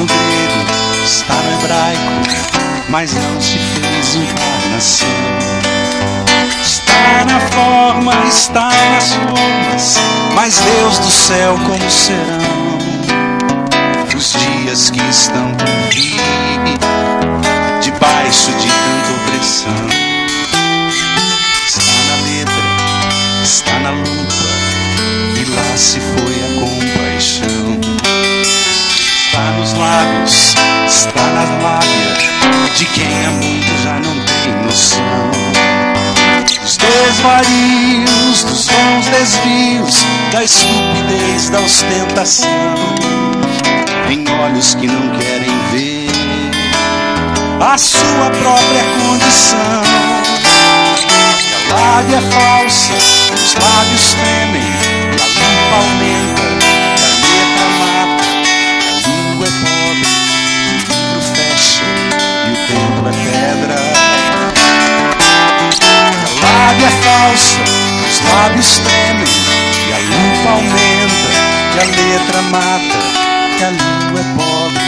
no grego, está no hebraico, mas não se fez encarnação. Está na forma, está nas formas, mas Deus do céu, como serão os dias que estão por vir, debaixo de tanta opressão? Está na letra, está na lupa, e lá se foi a compaixão. Está nos lábios, está nas lábias de quem há muito já não tem noção dos desvarios, dos vãos desvios, da estupidez, da ostentação, em olhos que não querem ver a sua própria condição. A lábia é falsa, os lábios tremem, a língua aumenta, a letra mata, a língua é pobre, o livro fecha e o templo é pedra. A lábia é falsa, os lábios tremem, e a língua aumenta, e a letra mata, e a língua é pobre,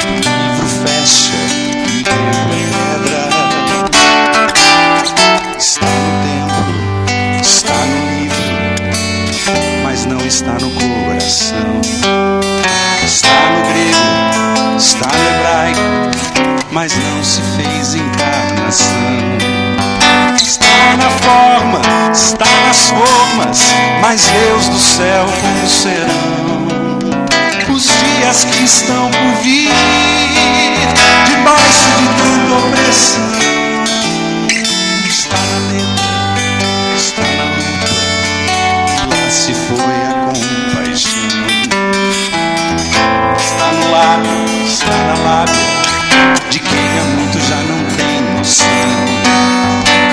o livro fecha e o templo é pedra. Está no templo, está no livro, mas não está no coração. Está no grego, está no hebraico, mas não se fez encarnação. Está na forma, está nas formas, mas Deus do céu, como serão os dias que estão por vir, debaixo de tanta opressão? Está na letra, está na luta, lá se foi a compaixão. Está no lábio, está na lábia de quem há muito já não tem noção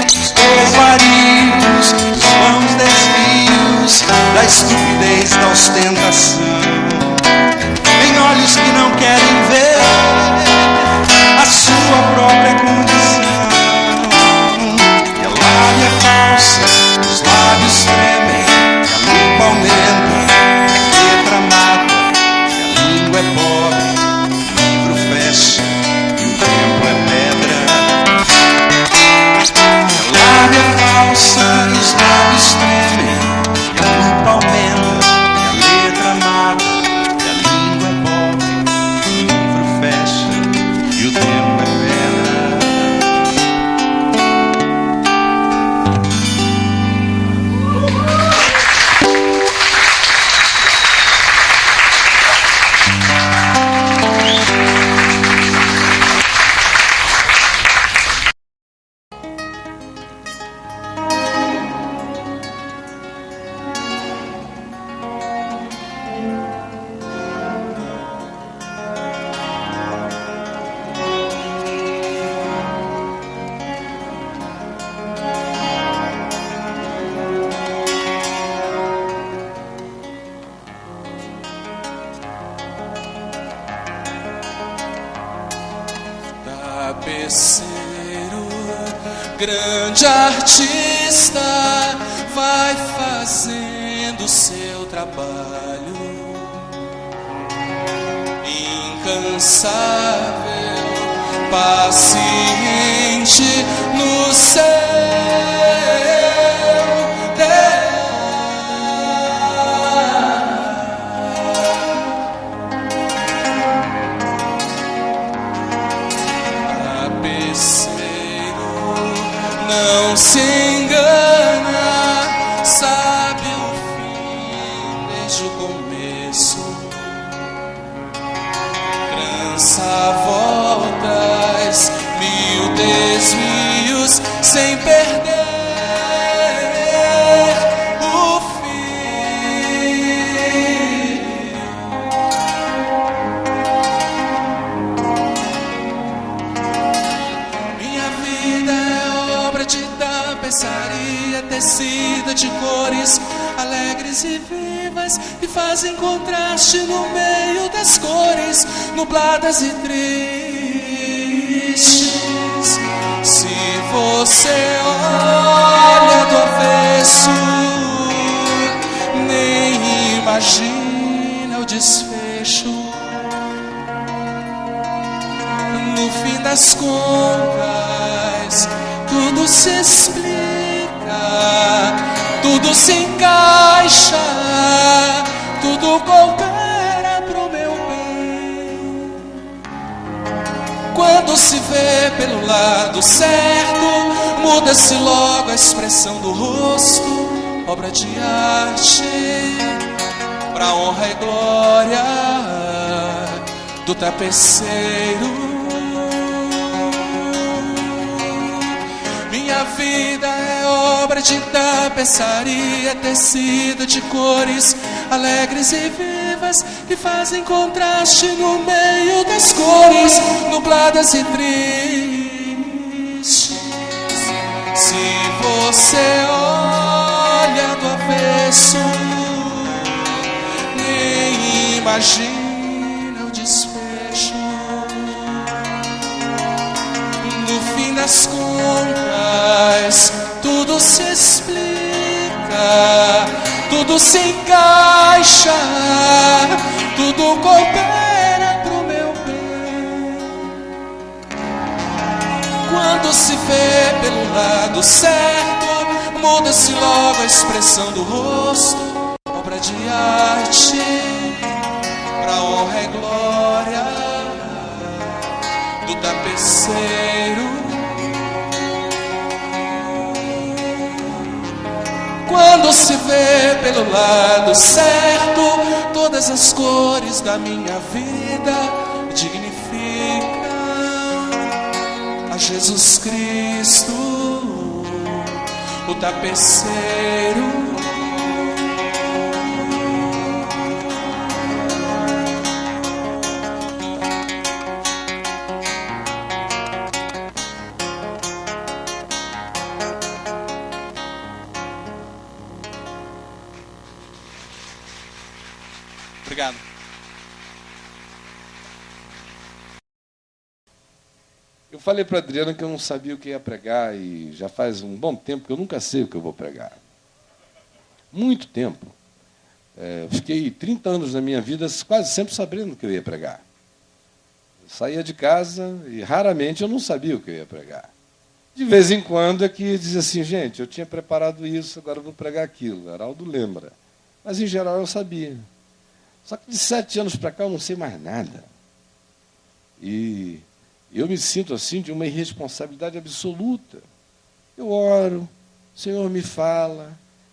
dos desvarios, dos vãos desvios, da estupidez, da ostentação, em olhos que não querem ver a sua própria condição. Os lábios tremem, a língua aumenta, a letra mata, a língua é pobre, o livro fecha e o templo é pedra. A lábia é falsa e os lábios tremem, e a lupa aumenta, e a letra mata, e a língua é pobre, o livro fecha e o templo é pedra. Tapeceiro, grande artista, vai fazendo seu trabalho, incansável, paciente no céu. Não se engana, sabe o fim desde o começo. Trança voltas, mil desvios, sem perder o fim. Minha vida é obra de tapeçaria tecida de cores alegres e vivas, e fazem contraste no meio das cores nubladas e tristes. Se você olha do avesso, nem imagina o desfecho. das contas, tudo se explica, tudo se encaixa, tudo coopera pro meu bem. Quando se vê pelo lado certo, muda-se logo a expressão do rosto, obra de arte, pra honra e glória do tapeceiro. Minha vida é obra de tapeçaria, tecida de cores alegres e vivas, que fazem contraste no meio das cores nubladas e tristes. Se você olha do avesso, nem imagina o desfecho. No fim das contas, tudo se explica, tudo se encaixa, tudo coopera pro meu bem. Quando se vê pelo lado certo, muda-se logo a expressão do rosto, obra de arte, pra honra e glória do tapeceiro. Quando se vê pelo lado certo, todas as cores da minha vida dignificam a Jesus Cristo, o tapeceiro. Obrigado. Eu falei para a Adriana que eu não sabia o que ia pregar e já faz um bom tempo que eu nunca sei o que eu vou pregar. Muito tempo. Eu fiquei 30 anos da minha vida quase sempre sabendo o que eu ia pregar. Eu saía de casa e raramente eu não sabia o que eu ia pregar. De vez em quando é que dizia assim, gente, eu tinha preparado isso, agora eu vou pregar aquilo. Haroldo lembra. Mas, em geral, eu sabia. Só que de 7 anos para cá eu não sei mais nada. E eu me sinto assim de uma irresponsabilidade absoluta. Eu oro, o Senhor me fala,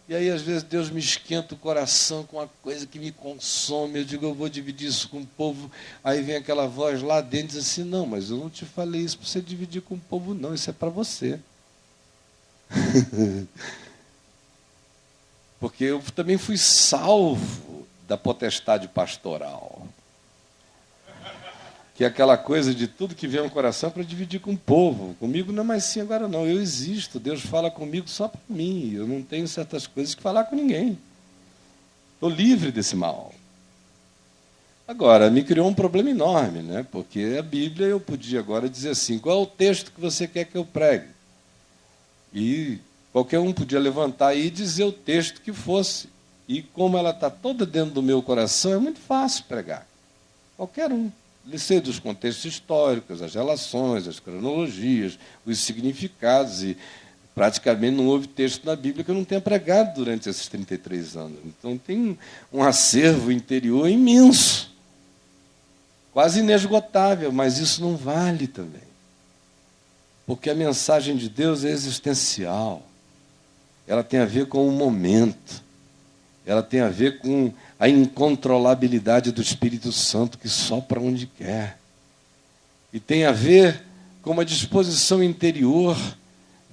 e aí às vezes Deus me esquenta o coração com uma coisa que me consome. Eu digo, eu vou dividir isso com o povo. Aí vem aquela voz lá dentro e diz assim, não, mas eu não te falei isso para você dividir com o povo, não, isso é para você. Porque eu também fui salvo da potestade pastoral, que é aquela coisa de tudo que vem ao coração para dividir com o povo. Comigo não é mais assim agora não, eu existo, Deus fala comigo só para mim, eu não tenho certas coisas que falar com ninguém. Estou livre desse mal. Agora, me criou um problema enorme, né? Porque a Bíblia eu podia agora dizer assim, qual é o texto que você quer que eu pregue? E qualquer um podia levantar aí e dizer o texto que fosse. E como ela está toda dentro do meu coração, é muito fácil pregar. Qualquer um. Eu sei dos contextos históricos, as relações, as cronologias, os significados, e praticamente não houve texto na Bíblia que eu não tenha pregado durante esses 33 anos. Então tem um acervo interior imenso, quase inesgotável, mas isso não vale também. Porque a mensagem de Deus é existencial. Ela tem a ver com o momento. Ela tem a ver com a incontrolabilidade do Espírito Santo que sopra onde quer. E tem a ver com uma disposição interior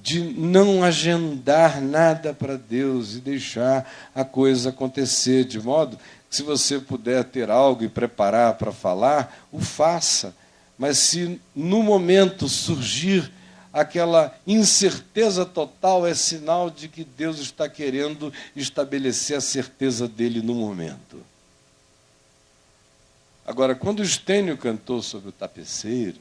de não agendar nada para Deus e deixar a coisa acontecer, de modo que se você puder ter algo e preparar para falar, o faça. Mas se no momento surgir aquela incerteza total, é sinal de que Deus está querendo estabelecer a certeza dele no momento. Agora, quando o Estênio cantou sobre o tapeceiro,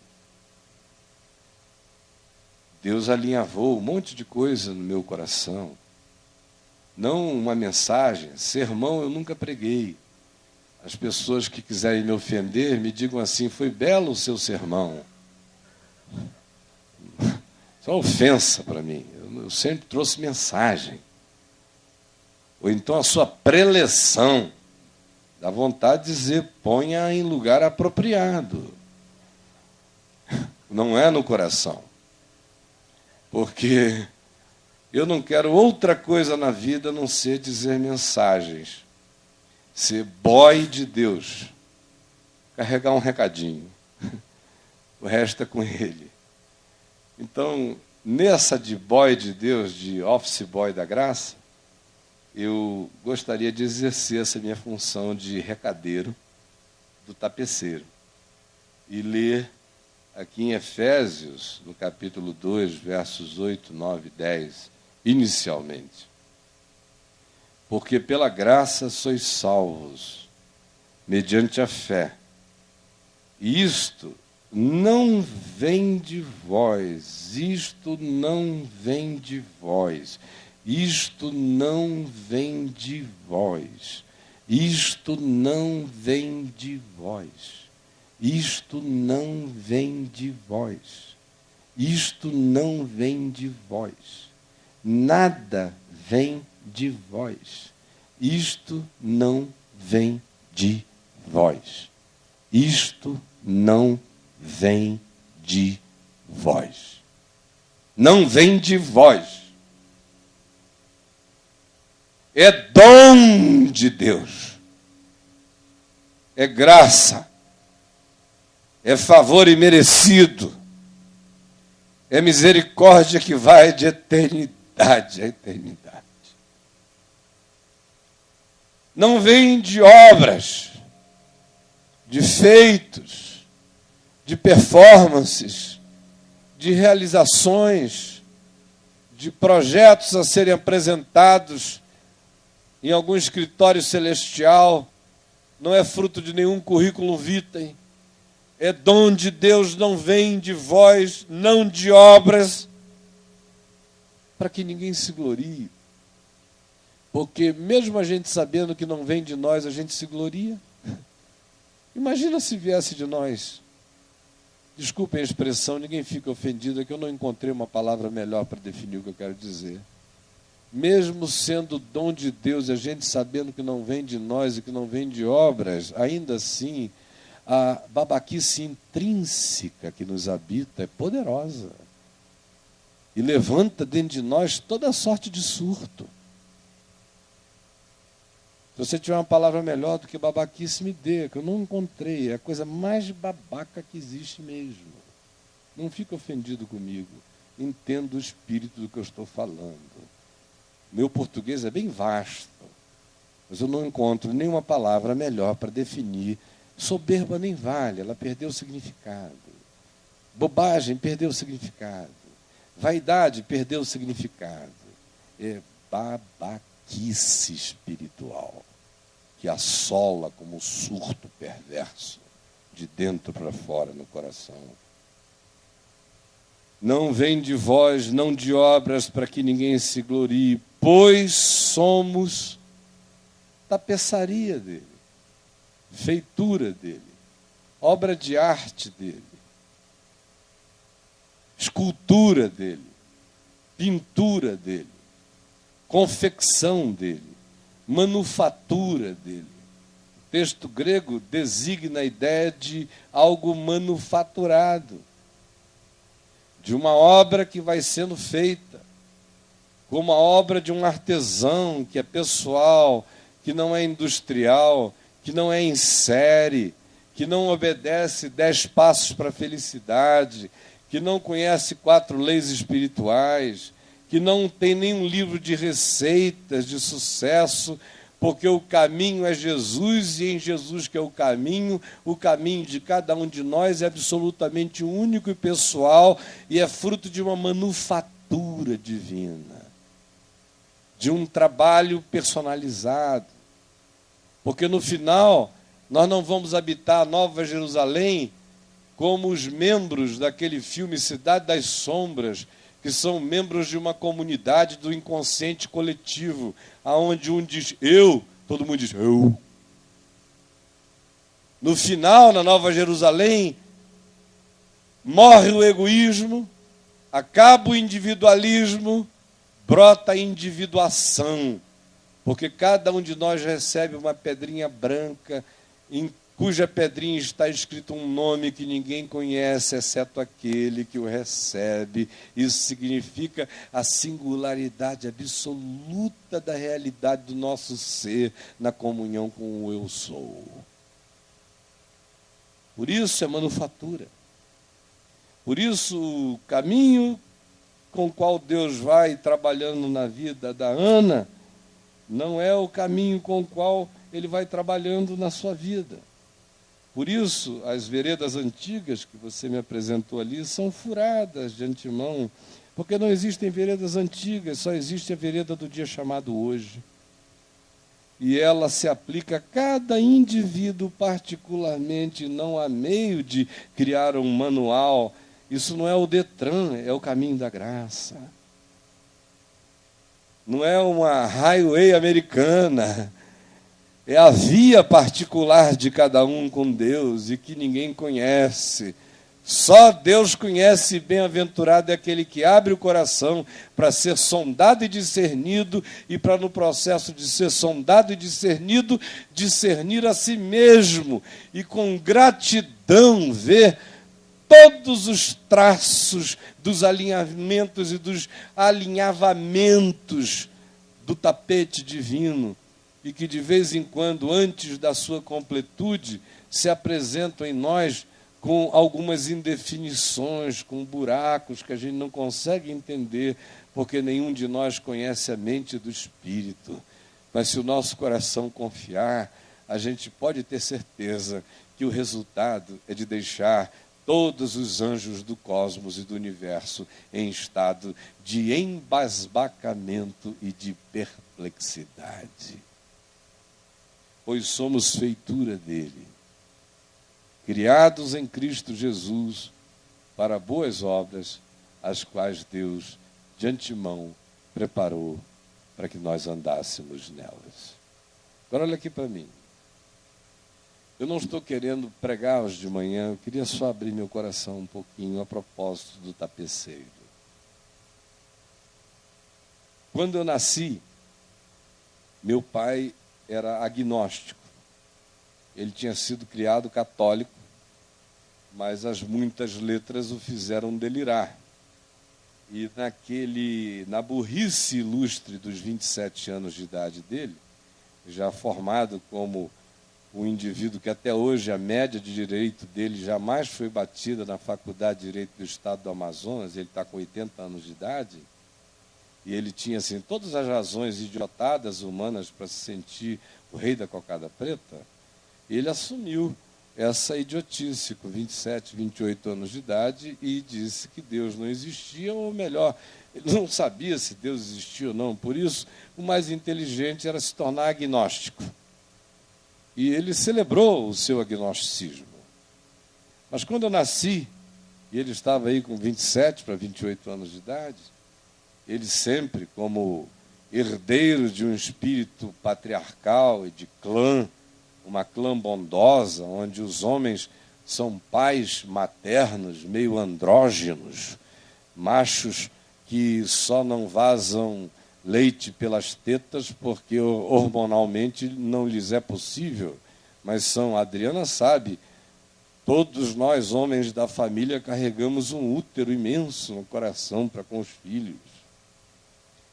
Deus alinhavou um monte de coisa no meu coração. Não uma mensagem, sermão eu nunca preguei. As pessoas que quiserem me ofender, me digam assim, foi belo o seu sermão. Isso é uma ofensa para mim. Eu sempre trouxe mensagem. Ou então a sua preleção. Dá vontade de dizer, ponha em lugar apropriado. Não é no coração. Porque eu não quero outra coisa na vida a não ser dizer mensagens. Ser boy de Deus. Carregar um recadinho. O resto é com ele. Então, nessa de boy de Deus, de office boy da graça, eu gostaria de exercer essa minha função de recadeiro do tapeceiro. E ler aqui em Efésios, no capítulo 2, versos 8, 9 e 10, inicialmente. Porque pela graça sois salvos, mediante a fé. E isto não vem de vós, isto não vem de vós, isto não vem de vós, isto não vem de vós, isto não vem de vós, isto não vem de vós, nada vem de vós, isto não vem de vós, isto não vem de vós. Não vem de vós. É dom de Deus. É graça. É favor imerecido. É misericórdia que vai de eternidade a eternidade. Não vem de obras, de feitos, de performances, de realizações, de projetos a serem apresentados em algum escritório celestial, não é fruto de nenhum currículo vitae, é dom de Deus, não vem de vós, não de obras, para que ninguém se glorie. Porque mesmo a gente sabendo que não vem de nós, a gente se gloria. Imagina se viesse de nós. Desculpem a expressão, ninguém fica ofendido, é que eu não encontrei uma palavra melhor para definir o que eu quero dizer. Mesmo sendo dom de Deus, e a gente sabendo que não vem de nós e que não vem de obras, ainda assim, a babaquice intrínseca que nos habita é poderosa. E levanta dentro de nós toda sorte de surto. Se você tiver uma palavra melhor do que babaquice, me dê, que eu não encontrei. É a coisa mais babaca que existe mesmo. Não fique ofendido comigo. Entenda o espírito do que eu estou falando. Meu português é bem vasto, mas eu não encontro nenhuma palavra melhor para definir. Soberba nem vale, ela perdeu o significado. Bobagem perdeu o significado. Vaidade perdeu o significado. É babaquice espiritual, que assola como um surto perverso, de dentro para fora no coração. Não vem de vós, não de obras, para que ninguém se glorie, pois somos tapeçaria dele, feitura dele, obra de arte dele, escultura dele, pintura dele, confecção dele, manufatura dele. O texto grego designa a ideia de algo manufaturado, de uma obra que vai sendo feita, como a obra de um artesão que é pessoal, que não é industrial, que não é em série, que não obedece 10 passos para a felicidade, que não conhece 4 leis espirituais, que não tem nenhum livro de receitas de sucesso, porque o caminho é Jesus, e em Jesus que é o caminho de cada um de nós é absolutamente único e pessoal, e é fruto de uma manufatura divina, de um trabalho personalizado. Porque no final, nós não vamos habitar a Nova Jerusalém como os membros daquele filme Cidade das Sombras, que são membros de uma comunidade do inconsciente coletivo, aonde um diz eu, todo mundo diz eu. No final, na Nova Jerusalém, morre o egoísmo, Acaba o individualismo, brota a individuação, porque cada um de nós recebe uma pedrinha branca, em cuja pedrinha está escrito um nome que ninguém conhece, exceto aquele que o recebe. Isso significa a singularidade absoluta da realidade do nosso ser na comunhão com o eu sou. Por isso é manufatura. Por isso o caminho com o qual Deus vai trabalhando na vida da Ana não é o caminho com o qual Ele vai trabalhando na sua vida. Por isso, as veredas antigas que você me apresentou ali são furadas de antemão, porque não existem veredas antigas, só existe a vereda do dia chamado hoje. E ela se aplica a cada indivíduo particularmente, não há meio de criar um manual. Isso não é o Detran, é o caminho da graça. Não é uma highway americana, é a via particular de cada um com Deus e que ninguém conhece. Só Deus conhece, bem-aventurado é aquele que abre o coração para ser sondado e discernido, e para, no processo de ser sondado e discernido, discernir a si mesmo e com gratidão ver todos os traços dos alinhamentos e dos alinhavamentos do tapete divino, e que de vez em quando, antes da sua completude, se apresentam em nós com algumas indefinições, com buracos que a gente não consegue entender, porque nenhum de nós conhece a mente do Espírito. Mas se o nosso coração confiar, a gente pode ter certeza que o resultado é de deixar todos os anjos do cosmos e do universo em estado de embasbacamento e de perplexidade. Pois somos feitura dele, criados em Cristo Jesus para boas obras, as quais Deus de antemão preparou para que nós andássemos nelas. Agora olha aqui para mim. Eu não estou querendo pregar hoje de manhã, eu queria só abrir meu coração um pouquinho a propósito do tapeceiro. Quando eu nasci, meu pai era agnóstico. Ele tinha sido criado católico, mas as muitas letras o fizeram delirar. E na burrice ilustre dos 27 anos de idade dele, já formado como um indivíduo que até hoje a média de direito dele jamais foi batida na Faculdade de Direito do Estado do Amazonas, ele está com 80 anos de idade, e ele tinha assim, todas as razões idiotadas humanas para se sentir o rei da cocada preta. Ele assumiu essa idiotice com 27, 28 anos de idade e disse que Deus não existia, ou melhor, ele não sabia se Deus existia ou não. Por isso, o mais inteligente era se tornar agnóstico. E ele celebrou o seu agnosticismo. Mas quando eu nasci, e ele estava aí com 27 para 28 anos de idade, ele sempre, como herdeiro de um espírito patriarcal e de clã, uma clã bondosa, onde os homens são pais maternos, meio andrógenos, machos que só não vazam leite pelas tetas porque hormonalmente não lhes é possível, mas são, a Adriana sabe, todos nós, homens da família, carregamos um útero imenso no coração para com os filhos.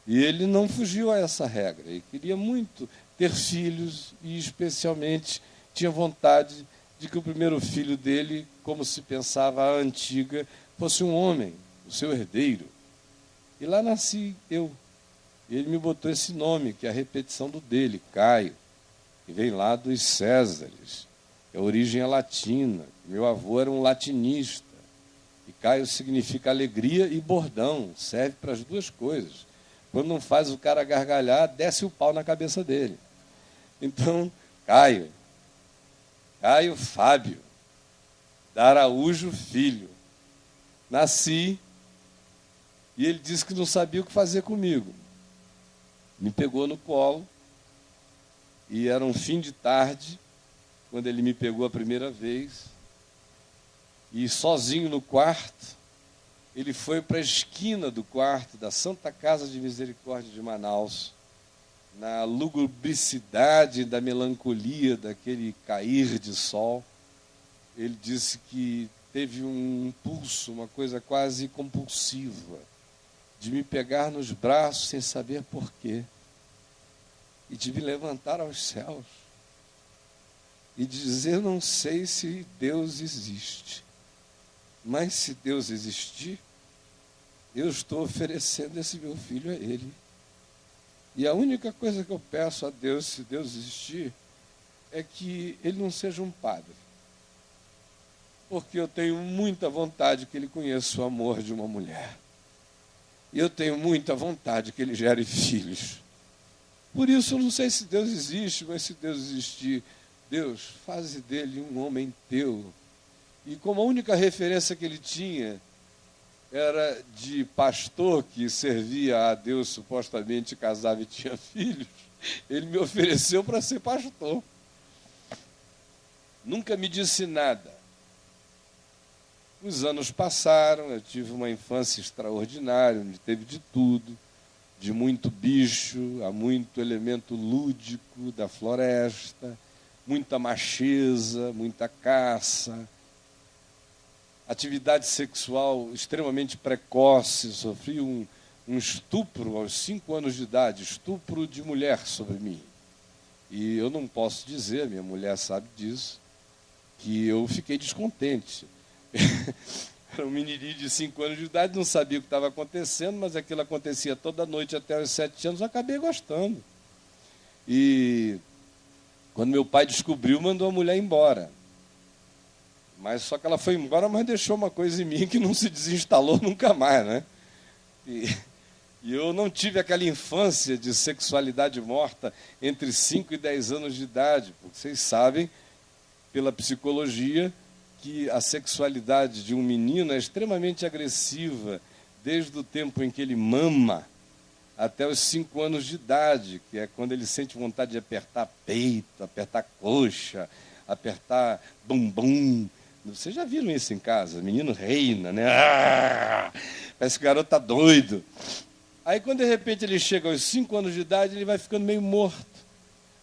E ele não fugiu a essa regra, ele queria muito ter filhos e, especialmente, tinha vontade de que o primeiro filho dele, como se pensava a antiga, fosse um homem, o seu herdeiro. E lá nasci eu. E ele me botou esse nome, que é a repetição do dele, Caio, que vem lá dos Césares, que a origem é latina. Meu avô era um latinista. E Caio significa alegria e bordão, serve para as duas coisas. Quando não faz o cara gargalhar, desce o pau na cabeça dele. Então, Caio Fábio, da Araújo Filho. Nasci, e ele disse que não sabia o que fazer comigo. Me pegou no colo, e era um fim de tarde, quando ele me pegou a primeira vez, e sozinho no quarto, ele foi para a esquina do quarto da Santa Casa de Misericórdia de Manaus, na lugubricidade da melancolia daquele cair de sol. Ele disse que teve um impulso, uma coisa quase compulsiva, de me pegar nos braços sem saber porquê, e de me levantar aos céus, e dizer: não sei se Deus existe, mas se Deus existir, eu estou oferecendo esse meu filho a Ele. E a única coisa que eu peço a Deus, se Deus existir, é que Ele não seja um padre. Porque eu tenho muita vontade que Ele conheça o amor de uma mulher. E eu tenho muita vontade que Ele gere filhos. Por isso eu não sei se Deus existe, mas se Deus existir, Deus, faze dele um homem teu. E como a única referência que ele tinha era de pastor que servia a Deus, supostamente casava e tinha filhos, ele me ofereceu para ser pastor. Nunca me disse nada. Os anos passaram, eu tive uma infância extraordinária, onde teve de tudo, de muito bicho, a muito elemento lúdico da floresta, muita macheza, muita caça, atividade sexual extremamente precoce. Sofri um estupro aos 5 anos de idade, estupro de mulher sobre mim. E eu não posso dizer, minha mulher sabe disso, que eu fiquei descontente. Era um menininho de 5 anos de idade, não sabia o que estava acontecendo, mas aquilo acontecia toda noite até os 7 anos, eu acabei gostando. E quando meu pai descobriu, mandou a mulher embora. Mas só que ela foi embora, mas deixou uma coisa em mim que não se desinstalou nunca mais, né? E eu não tive aquela infância de sexualidade morta entre 5 e 10 anos de idade, porque vocês sabem, pela psicologia, que a sexualidade de um menino é extremamente agressiva, desde o tempo em que ele mama até os 5 anos de idade, que é quando ele sente vontade de apertar peito, apertar coxa, apertar bumbum. Vocês já viram isso em casa? Menino reina, né? Ah, parece que o garoto está doido. Aí, quando de repente ele chega aos 5 anos de idade, ele vai ficando meio morto.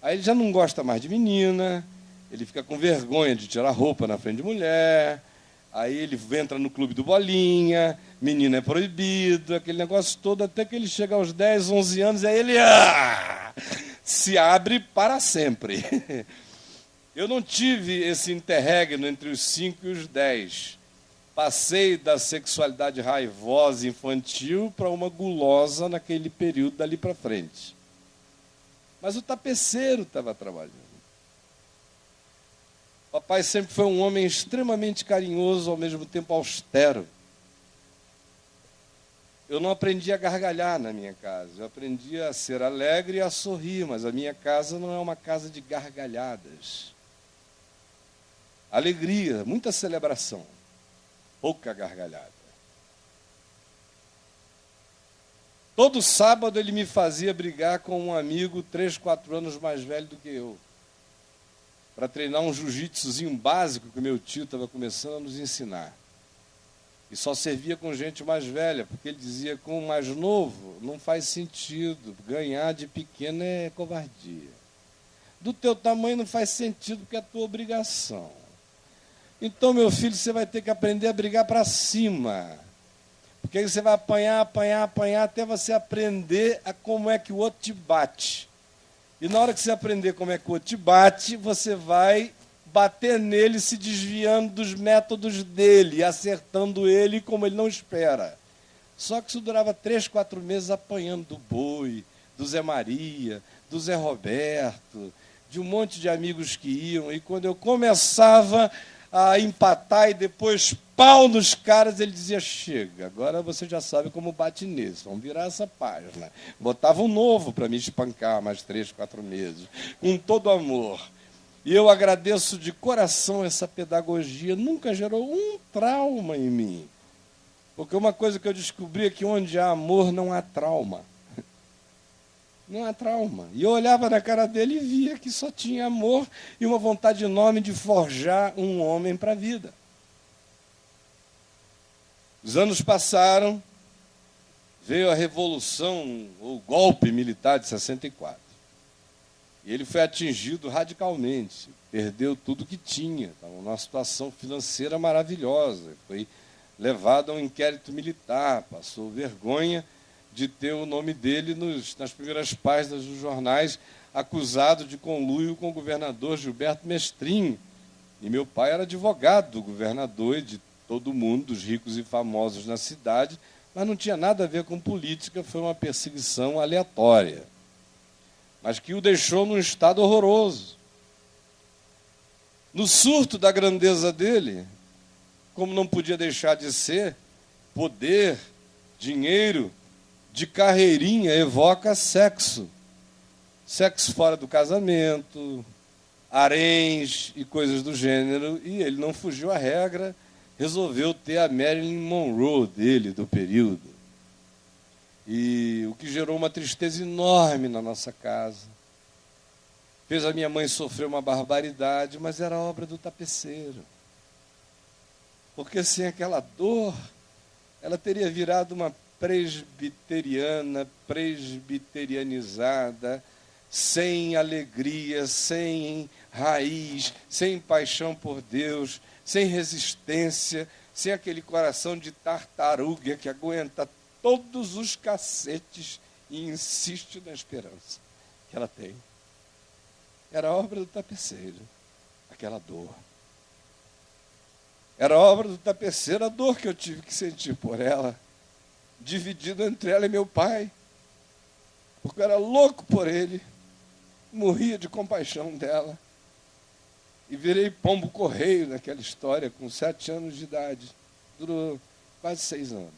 Aí ele já não gosta mais de menina, ele fica com vergonha de tirar roupa na frente de mulher, aí ele entra no clube do Bolinha, menina é proibido, aquele negócio todo, até que ele chega aos 10, 11 anos, e aí ele se abre para sempre. Eu não tive esse interregno entre os 5 e os 10. Passei da sexualidade raivosa infantil para uma gulosa naquele período dali para frente. Mas o tapeceiro estava trabalhando. Papai sempre foi um homem extremamente carinhoso, ao mesmo tempo austero. Eu não aprendi a gargalhar na minha casa. Eu aprendi a ser alegre e a sorrir, mas a minha casa não é uma casa de gargalhadas. Alegria, muita celebração, pouca gargalhada. Todo sábado ele me fazia brigar com um amigo 3, 4 anos mais velho do que eu, para treinar um jiu-jitsuzinho básico que meu tio estava começando a nos ensinar. E só servia com gente mais velha, porque ele dizia, com o mais novo não faz sentido, ganhar de pequeno é covardia. Do teu tamanho não faz sentido, porque é tua obrigação. Então, meu filho, você vai ter que aprender a brigar para cima. Porque aí você vai apanhar, apanhar, apanhar, até você aprender a como é que o outro te bate. E na hora que você aprender como é que o outro te bate, você vai bater nele, se desviando dos métodos dele, acertando ele como ele não espera. Só que isso durava 3, 4 meses apanhando do Boi, do Zé Maria, do Zé Roberto, de um monte de amigos que iam. E quando eu começava a empatar e depois pau nos caras, ele dizia, chega, agora você já sabe como bate nisso, vamos virar essa página. Botava um novo para me espancar mais 3, 4 meses, com todo amor. E eu agradeço de coração essa pedagogia, nunca gerou um trauma em mim. Porque uma coisa que eu descobri é que onde há amor não há trauma. Não há trauma. E eu olhava na cara dele e via que só tinha amor e uma vontade enorme de forjar um homem para a vida. Os anos passaram, veio a Revolução, o golpe militar de 64. E ele foi atingido radicalmente, perdeu tudo que tinha, estava numa situação financeira maravilhosa, foi levado a um inquérito militar, passou vergonha de ter o nome dele nas primeiras páginas dos jornais, acusado de conluio com o governador Gilberto Mestrinho. E meu pai era advogado do governador e de todo mundo, dos ricos e famosos na cidade, mas não tinha nada a ver com política, foi uma perseguição aleatória, mas que o deixou num estado horroroso. No surto da grandeza dele, como não podia deixar de ser, poder, dinheiro, de carreirinha evoca sexo. Sexo fora do casamento, haréns e coisas do gênero, e ele não fugiu à regra, resolveu ter a Marilyn Monroe dele, do período. E o que gerou uma tristeza enorme na nossa casa. Fez a minha mãe sofrer uma barbaridade, mas era obra do tapeceiro. Porque sem aquela dor, ela teria virado uma presbiteriana, presbiterianizada, sem alegria, sem raiz, sem paixão por Deus, sem resistência, sem aquele coração de tartaruga que aguenta todos os cacetes e insiste na esperança que ela tem. Era obra do tapeceiro, aquela dor. Era obra do tapeceiro a dor que eu tive que sentir por ela, dividida entre ela e meu pai, porque eu era louco por ele, morria de compaixão dela, e virei pombo-correio naquela história com 7 anos de idade. Durou quase 6 anos.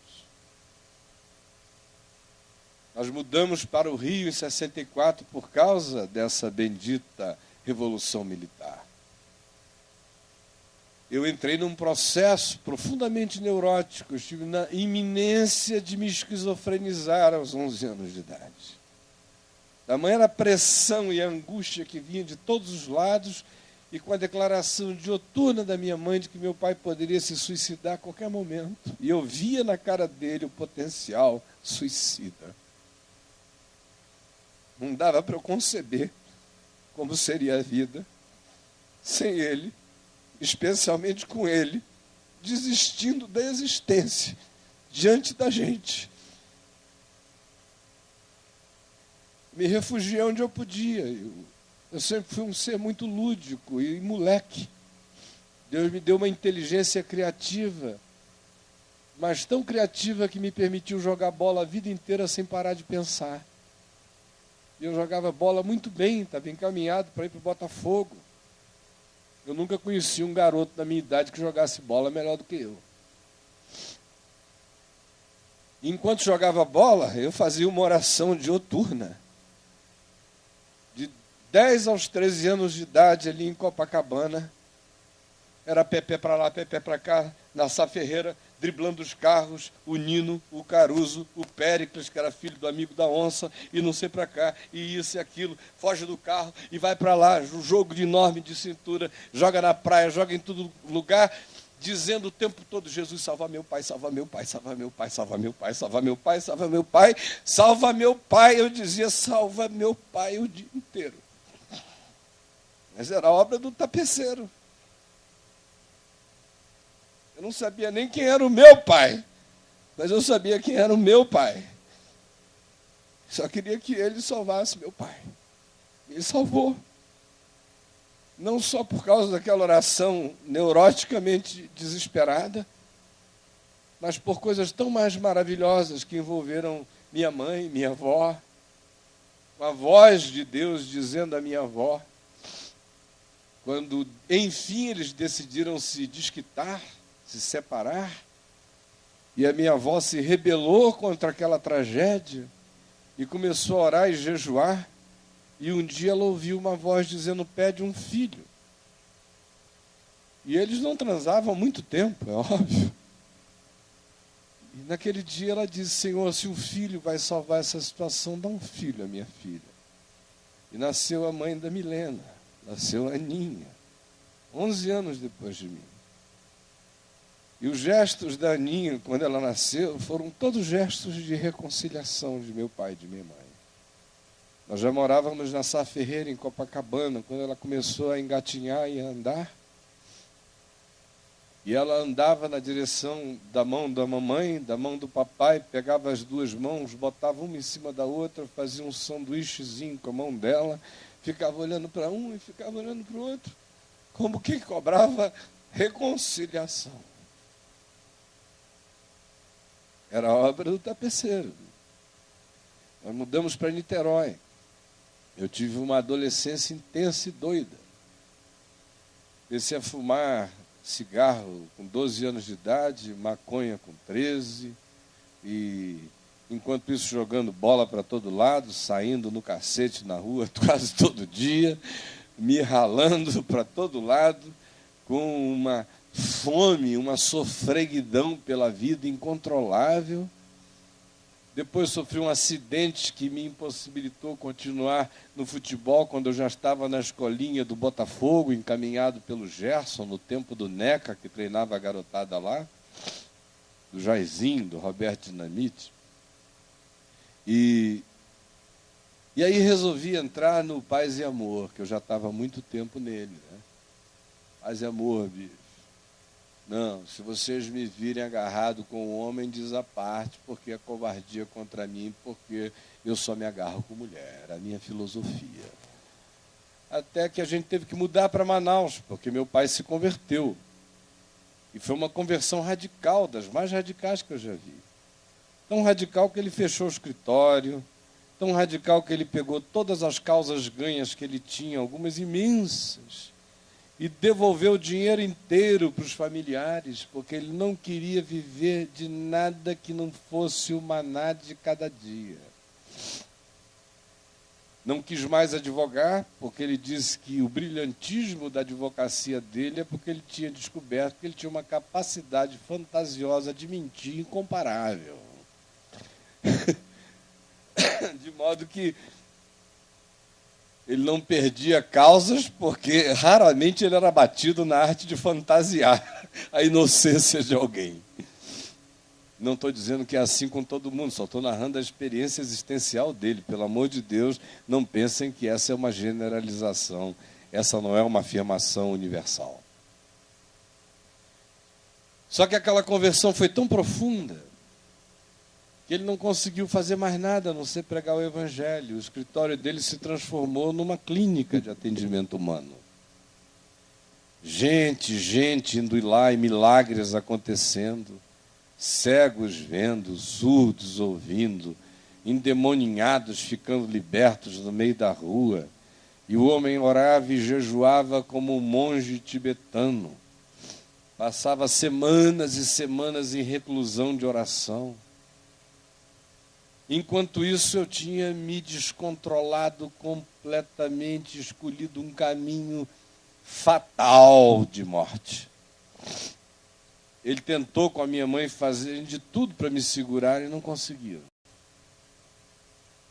Nós mudamos para o Rio em 64 por causa dessa bendita Revolução Militar. Eu entrei num processo profundamente neurótico, eu estive na iminência de me esquizofrenizar aos 11 anos de idade. Tamanha era a pressão e a angústia que vinha de todos os lados, e com a declaração dioturna da minha mãe de que meu pai poderia se suicidar a qualquer momento. E eu via na cara dele o potencial suicida. Não dava para eu conceber como seria a vida sem ele, especialmente com ele, desistindo da existência diante da gente. Me refugiei onde eu podia. Eu sempre fui um ser muito lúdico e moleque. Deus me deu uma inteligência criativa, mas tão criativa que me permitiu jogar bola a vida inteira sem parar de pensar. E eu jogava bola muito bem, estava encaminhado para ir para o Botafogo. Eu nunca conheci um garoto da minha idade que jogasse bola melhor do que eu. E enquanto jogava bola, eu fazia uma oração dioturna. De 10 aos 13 anos de idade, ali em Copacabana, era pé para lá, pé para cá, na Sá Ferreira, driblando os carros, o Nino, o Caruso, o Péricles, que era filho do amigo da onça, e não sei para cá, e isso e aquilo, foge do carro e vai para lá, jogo de enorme de cintura, joga na praia, joga em todo lugar, dizendo o tempo todo: Jesus, salva meu pai, salva meu pai, salva meu pai, salva meu pai, salva meu pai, salva meu pai, salva meu pai. Eu dizia: salva meu pai o dia inteiro. Mas era obra do tapeceiro. Eu não sabia nem quem era o meu pai, mas eu sabia quem era o meu pai. Só queria que ele salvasse meu pai. Ele salvou. Não só por causa daquela oração neuroticamente desesperada, mas por coisas tão mais maravilhosas que envolveram minha mãe, minha avó. A voz de Deus dizendo à minha avó, quando enfim eles decidiram se desquitar, se separar, e a minha avó se rebelou contra aquela tragédia e começou a orar e jejuar, e um dia ela ouviu uma voz dizendo: pede um filho. E eles não transavam há muito tempo, é óbvio. E naquele dia ela disse: Senhor, se um filho vai salvar essa situação, dá um filho à minha filha. E nasceu a mãe da Milena, nasceu a Aninha, 11 anos depois de mim. E os gestos da Aninha, quando ela nasceu, foram todos gestos de reconciliação de meu pai e de minha mãe. Nós já morávamos na Sá Ferreira, em Copacabana, quando ela começou a engatinhar e a andar. E ela andava na direção da mão da mamãe, da mão do papai, pegava as duas mãos, botava uma em cima da outra, fazia um sanduíchezinho com a mão dela, ficava olhando para um e ficava olhando para o outro, como quem cobrava reconciliação. Era a obra do tapeceiro. Nós mudamos para Niterói. Eu tive uma adolescência intensa e doida. Comecei a fumar cigarro com 12 anos de idade, maconha com 13, e enquanto isso jogando bola para todo lado, saindo no cacete na rua quase todo dia, me ralando para todo lado, com uma fome, uma sofreguidão pela vida incontrolável. Depois sofri um acidente que me impossibilitou continuar no futebol, quando eu já estava na escolinha do Botafogo, encaminhado pelo Gerson, no tempo do Neca, que treinava a garotada lá, do Jairzinho, do Roberto Dinamite. E aí resolvi entrar no Paz e Amor, que eu já estava há muito tempo nele, né? Paz e Amor, bicho. Não, se vocês me virem agarrado com um homem, diz a parte, porque é covardia contra mim, porque eu só me agarro com mulher. Era a minha filosofia. Até que a gente teve que mudar para Manaus, porque meu pai se converteu. E foi uma conversão radical, das mais radicais que eu já vi. Tão radical que ele fechou o escritório, tão radical que ele pegou todas as causas ganhas que ele tinha, algumas imensas, e devolveu o dinheiro inteiro para os familiares, porque ele não queria viver de nada que não fosse o maná de cada dia. Não quis mais advogar, porque ele disse que o brilhantismo da advocacia dele é porque ele tinha descoberto que ele tinha uma capacidade fantasiosa de mentir incomparável. De modo que ele não perdia causas, porque raramente ele era batido na arte de fantasiar a inocência de alguém. Não estou dizendo que é assim com todo mundo, só estou narrando a experiência existencial dele. Pelo amor de Deus, não pensem que essa é uma generalização. Essa não é uma afirmação universal. Só que aquela conversão foi tão profunda que ele não conseguiu fazer mais nada a não ser pregar o Evangelho. O escritório dele se transformou numa clínica de atendimento humano. Gente indo lá e milagres acontecendo, cegos vendo, surdos ouvindo, endemoninhados ficando libertos no meio da rua. E o homem orava e jejuava como um monge tibetano. Passava semanas e semanas em reclusão de oração. Enquanto isso, eu tinha me descontrolado completamente, escolhido um caminho fatal de morte. Ele tentou com a minha mãe fazer de tudo para me segurar e não conseguiram.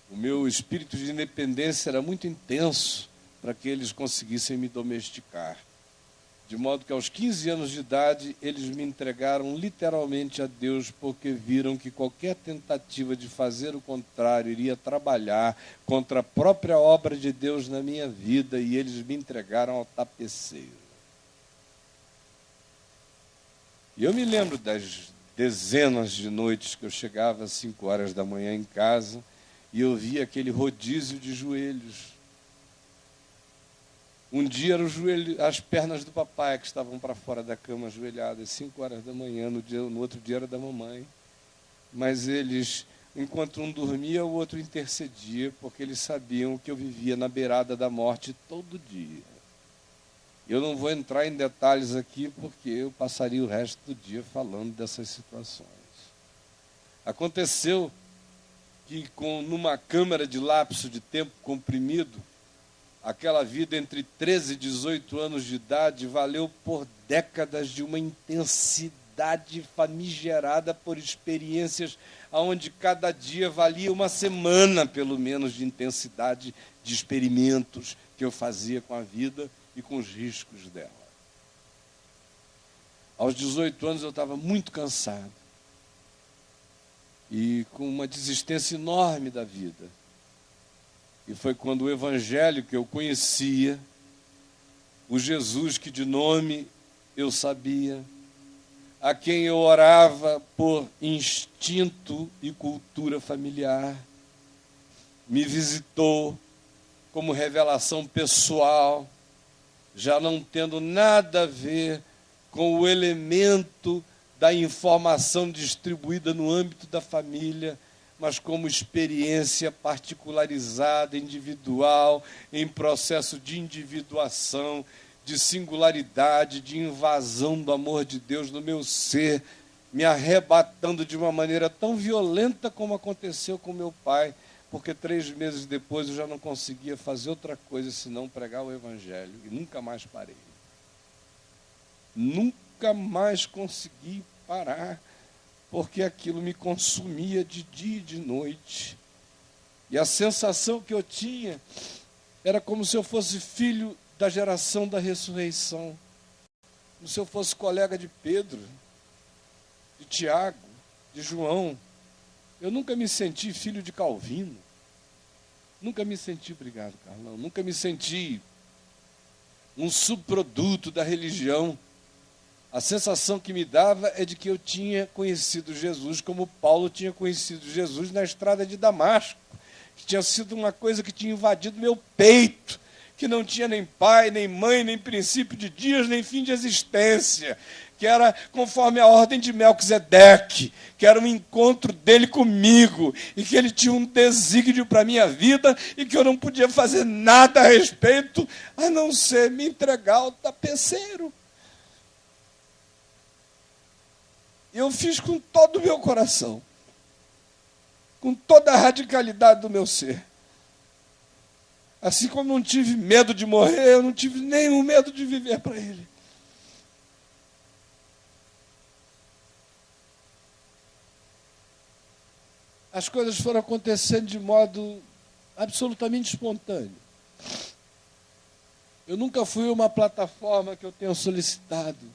O meu espírito de independência era muito intenso para que eles conseguissem me domesticar. De modo que aos 15 anos de idade, eles me entregaram literalmente a Deus, porque viram que qualquer tentativa de fazer o contrário iria trabalhar contra a própria obra de Deus na minha vida, e eles me entregaram ao tapeceiro. E eu me lembro das dezenas de noites que eu chegava às 5 horas da manhã em casa e eu via aquele rodízio de joelhos. Um dia eram as pernas do papai que estavam para fora da cama ajoelhadas, 5 horas da manhã, no outro dia era da mamãe. Mas eles, enquanto um dormia, o outro intercedia, porque eles sabiam que eu vivia na beirada da morte todo dia. Eu não vou entrar em detalhes aqui, porque eu passaria o resto do dia falando dessas situações. Aconteceu que, numa câmara de lapso de tempo comprimido, aquela vida entre 13 e 18 anos de idade valeu por décadas de uma intensidade famigerada por experiências onde cada dia valia uma semana, pelo menos, de intensidade de experimentos que eu fazia com a vida e com os riscos dela. Aos 18 anos eu estava muito cansado e com uma desistência enorme da vida. E foi quando o evangelho que eu conhecia, o Jesus que de nome eu sabia, a quem eu orava por instinto e cultura familiar, me visitou como revelação pessoal, já não tendo nada a ver com o elemento da informação distribuída no âmbito da família, mas como experiência particularizada, individual, em processo de individuação, de singularidade, de invasão do amor de Deus no meu ser, me arrebatando de uma maneira tão violenta como aconteceu com meu pai, porque 3 meses depois eu já não conseguia fazer outra coisa senão pregar o evangelho, e nunca mais parei. Nunca mais consegui parar, porque aquilo me consumia de dia e de noite. E a sensação que eu tinha era como se eu fosse filho da geração da ressurreição, como se eu fosse colega de Pedro, de Tiago, de João. Eu nunca me senti filho de Calvino, nunca me senti, obrigado Carlão, nunca me senti um subproduto da religião. A sensação que me dava é de que eu tinha conhecido Jesus como Paulo tinha conhecido Jesus na estrada de Damasco, que tinha sido uma coisa que tinha invadido meu peito, que não tinha nem pai, nem mãe, nem princípio de dias, nem fim de existência, que era conforme a ordem de Melquisedeque, que era um encontro dele comigo, e que ele tinha um desígnio para a minha vida, e que eu não podia fazer nada a respeito, a não ser me entregar ao tapeceiro. Eu fiz com todo o meu coração, com toda a radicalidade do meu ser. Assim como não tive medo de morrer, eu não tive nenhum medo de viver para Ele. As coisas foram acontecendo de modo absolutamente espontâneo. Eu nunca fui uma plataforma que eu tenha solicitado.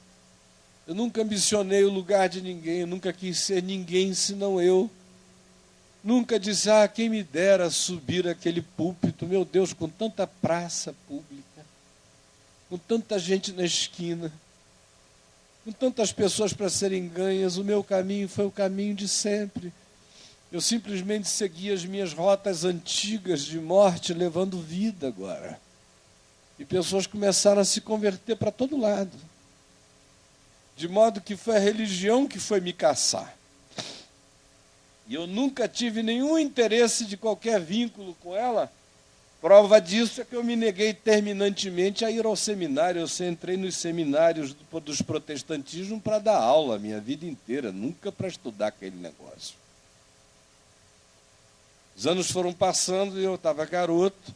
Eu nunca ambicionei o lugar de ninguém, eu nunca quis ser ninguém senão eu. Nunca disse, quem me dera subir aquele púlpito, meu Deus, com tanta praça pública, com tanta gente na esquina, com tantas pessoas para serem ganhas, o meu caminho foi o caminho de sempre. Eu simplesmente segui as minhas rotas antigas de morte, levando vida agora. E pessoas começaram a se converter para todo lado. De modo que foi a religião que foi me caçar. E eu nunca tive nenhum interesse de qualquer vínculo com ela. Prova disso é que eu me neguei terminantemente a ir ao seminário. Eu entrei nos seminários dos protestantismos para dar aula a minha vida inteira, nunca para estudar aquele negócio. Os anos foram passando e eu estava garoto,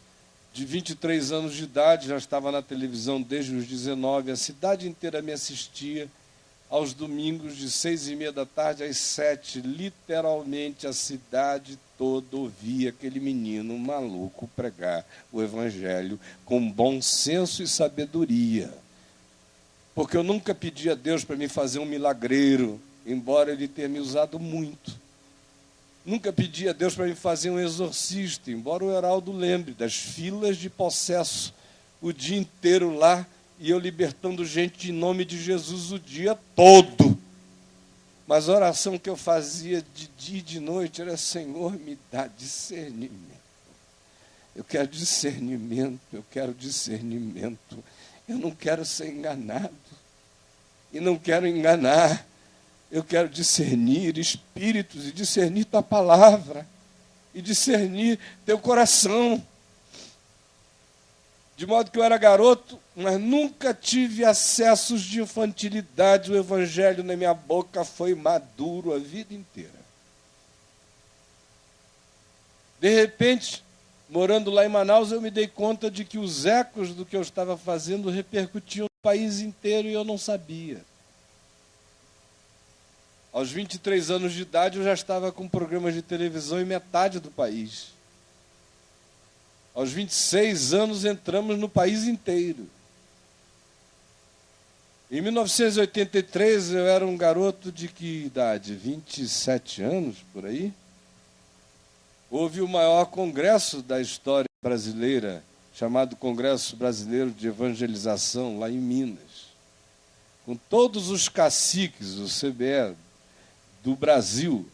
de 23 anos de idade, já estava na televisão desde os 19, a cidade inteira me assistia. Aos domingos, de 6h30 às 7, literalmente a cidade toda ouvia aquele menino maluco pregar o evangelho com bom senso e sabedoria. Porque eu nunca pedi a Deus para me fazer um milagreiro, embora Ele tenha me usado muito. Nunca pedi a Deus para me fazer um exorcista, embora o Heraldo lembre das filas de possesso o dia inteiro lá, e eu libertando gente em nome de Jesus o dia todo. Mas a oração que eu fazia de dia e de noite era, Senhor, me dá discernimento. Eu quero discernimento, eu quero discernimento. Eu não quero ser enganado. E não quero enganar. Eu quero discernir espíritos e discernir tua palavra. E discernir teu coração. De modo que eu era garoto, mas nunca tive acessos de infantilidade. O evangelho na minha boca foi maduro a vida inteira. De repente, morando lá em Manaus, eu me dei conta de que os ecos do que eu estava fazendo repercutiam no país inteiro e eu não sabia. Aos 23 anos de idade, eu já estava com programas de televisão em metade do país. Aos 26 anos, entramos no país inteiro. Em 1983, eu era um garoto de que idade? 27 anos, por aí. Houve o maior congresso da história brasileira, chamado Congresso Brasileiro de Evangelização, lá em Minas. Com todos os caciques, o CBE, do Brasil,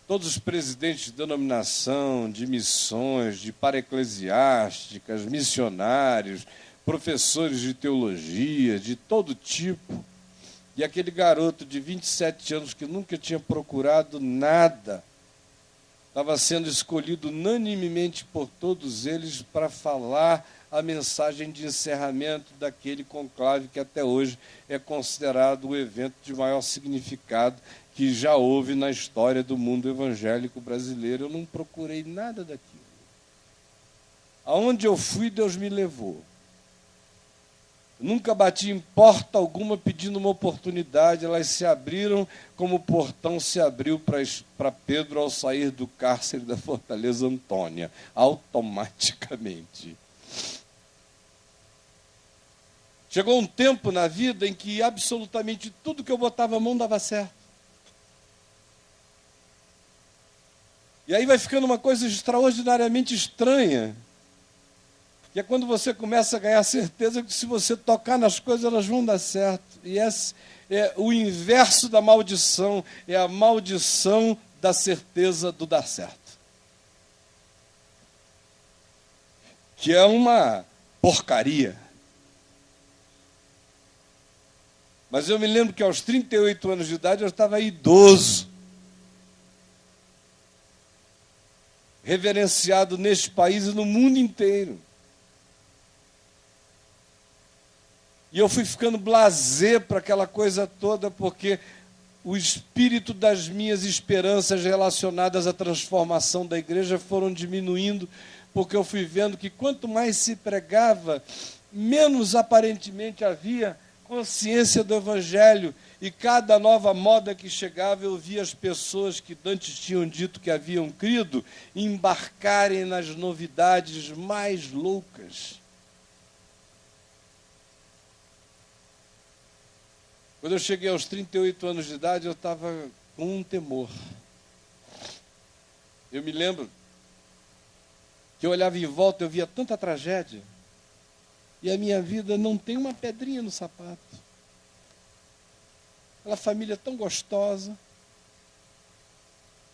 todos os presidentes de denominação, de missões, de paraeclesiásticas, missionários, professores de teologia, de todo tipo. E aquele garoto de 27 anos que nunca tinha procurado nada, estava sendo escolhido unanimemente por todos eles para falar a mensagem de encerramento daquele conclave que até hoje é considerado o evento de maior significado que já houve na história do mundo evangélico brasileiro. Eu não procurei nada daquilo. Aonde eu fui, Deus me levou. Nunca bati em porta alguma pedindo uma oportunidade, elas se abriram como o portão se abriu para Pedro ao sair do cárcere da Fortaleza Antônia, automaticamente. Chegou um tempo na vida em que absolutamente tudo que eu botava a mão dava certo. E aí vai ficando uma coisa extraordinariamente estranha, que é quando você começa a ganhar certeza que se você tocar nas coisas, elas vão dar certo. E esse é o inverso da maldição, é a maldição da certeza do dar certo. Que é uma porcaria. Mas eu me lembro que aos 38 anos de idade eu estava idoso, reverenciado neste país e no mundo inteiro. E eu fui ficando blasé para aquela coisa toda, porque o espírito das minhas esperanças relacionadas à transformação da igreja foram diminuindo, porque eu fui vendo que quanto mais se pregava, menos aparentemente havia consciência do Evangelho, e cada nova moda que chegava, eu via as pessoas que antes tinham dito que haviam crido, embarcarem nas novidades mais loucas. Quando eu cheguei aos 38 anos de idade, eu estava com um temor. Eu me lembro que eu olhava em volta, eu via tanta tragédia, e a minha vida não tem uma pedrinha no sapato. Aquela família tão gostosa,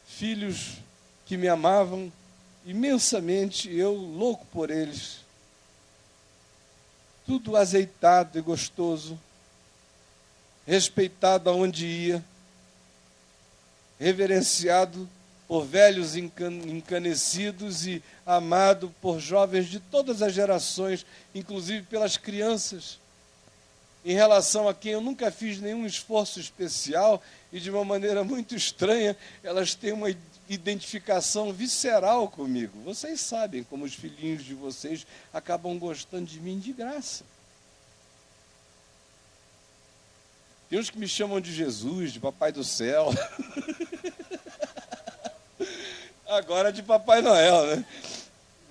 filhos que me amavam imensamente, eu louco por eles. Tudo azeitado e gostoso, respeitado aonde ia, reverenciado por velhos encanecidos e amado por jovens de todas as gerações, inclusive pelas crianças, em relação a quem eu nunca fiz nenhum esforço especial, e de uma maneira muito estranha, elas têm uma identificação visceral comigo. Vocês sabem como os filhinhos de vocês acabam gostando de mim de graça. Tem uns que me chamam de Jesus, de Papai do Céu. Agora de Papai Noel, né?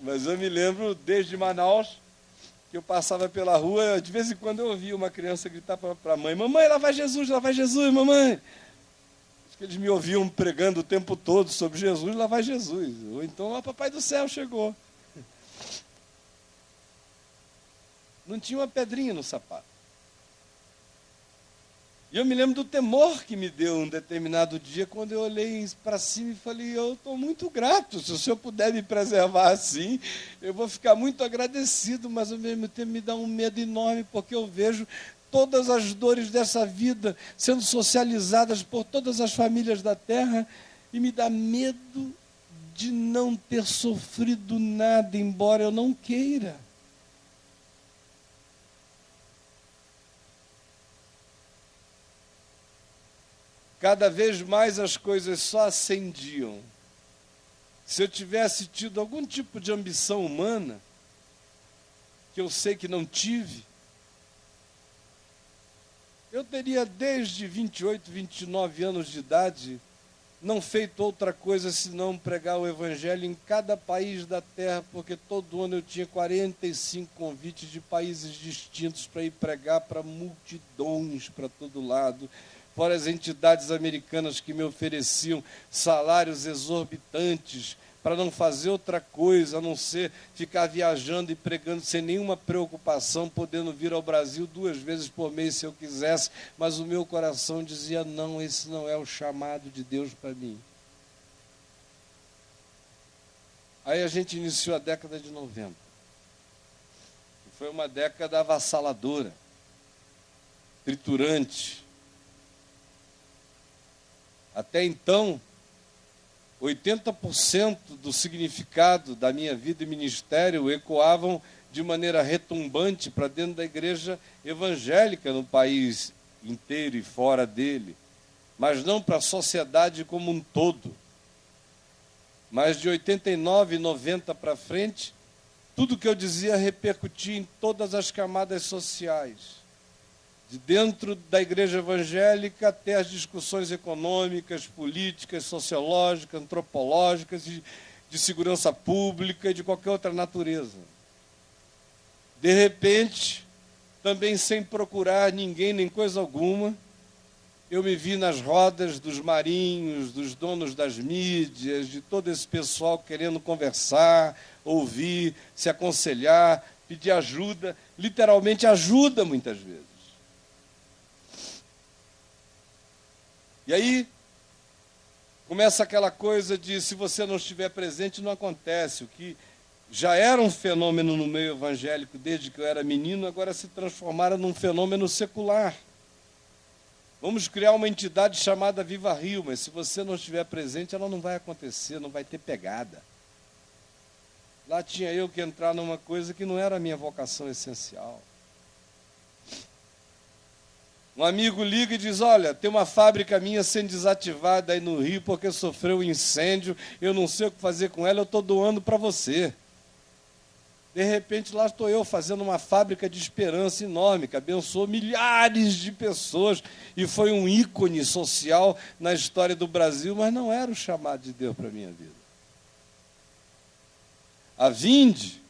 Mas eu me lembro, desde Manaus, que eu passava pela rua, de vez em quando eu ouvia uma criança gritar para a mãe: mamãe, lá vai Jesus, mamãe. Acho que eles me ouviam pregando o tempo todo sobre Jesus, lá vai Jesus. Ou então, ó, Papai do Céu chegou. Não tinha uma pedrinha no sapato. E eu me lembro do temor que me deu um determinado dia, quando eu olhei para cima e falei: eu estou muito grato, se o Senhor puder me preservar assim, eu vou ficar muito agradecido, mas ao mesmo tempo me dá um medo enorme, porque eu vejo todas as dores dessa vida sendo socializadas por todas as famílias da terra, e me dá medo de não ter sofrido nada, embora eu não queira. Cada vez mais as coisas só ascendiam. Se eu tivesse tido algum tipo de ambição humana, que eu sei que não tive, eu teria desde 28, 29 anos de idade não feito outra coisa senão pregar o evangelho em cada país da terra, porque todo ano eu tinha 45 convites de países distintos para ir pregar para multidões para todo lado, fora as entidades americanas que me ofereciam salários exorbitantes para não fazer outra coisa a não ser ficar viajando e pregando sem nenhuma preocupação, podendo vir ao Brasil 2 vezes por mês se eu quisesse, mas o meu coração dizia, não, esse não é o chamado de Deus para mim. Aí a gente iniciou a década de 90. Foi uma década avassaladora, triturante. Até então, 80% do significado da minha vida e ministério ecoavam de maneira retumbante para dentro da igreja evangélica no país inteiro e fora dele, mas não para a sociedade como um todo. Mas de 89 e 90 para frente, tudo que eu dizia repercutia em todas as camadas sociais, de dentro da igreja evangélica até as discussões econômicas, políticas, sociológicas, antropológicas, de segurança pública e de qualquer outra natureza. De repente, também sem procurar ninguém nem coisa alguma, eu me vi nas rodas dos marinhos, dos donos das mídias, de todo esse pessoal querendo conversar, ouvir, se aconselhar, pedir ajuda, literalmente ajuda muitas vezes. E aí, começa aquela coisa de se você não estiver presente, não acontece. O que já era um fenômeno no meio evangélico desde que eu era menino, agora se transformara num fenômeno secular. Vamos criar uma entidade chamada Viva Rio, mas se você não estiver presente, ela não vai acontecer, não vai ter pegada. Lá tinha eu que entrar numa coisa que não era a minha vocação essencial. Um amigo liga e diz, olha, tem uma fábrica minha sendo desativada aí no Rio porque sofreu um incêndio, eu não sei o que fazer com ela, eu estou doando para você. De repente, lá estou eu fazendo uma fábrica de esperança enorme, que abençoou milhares de pessoas e foi um ícone social na história do Brasil, mas não era o chamado de Deus para a minha vida. A Vinde,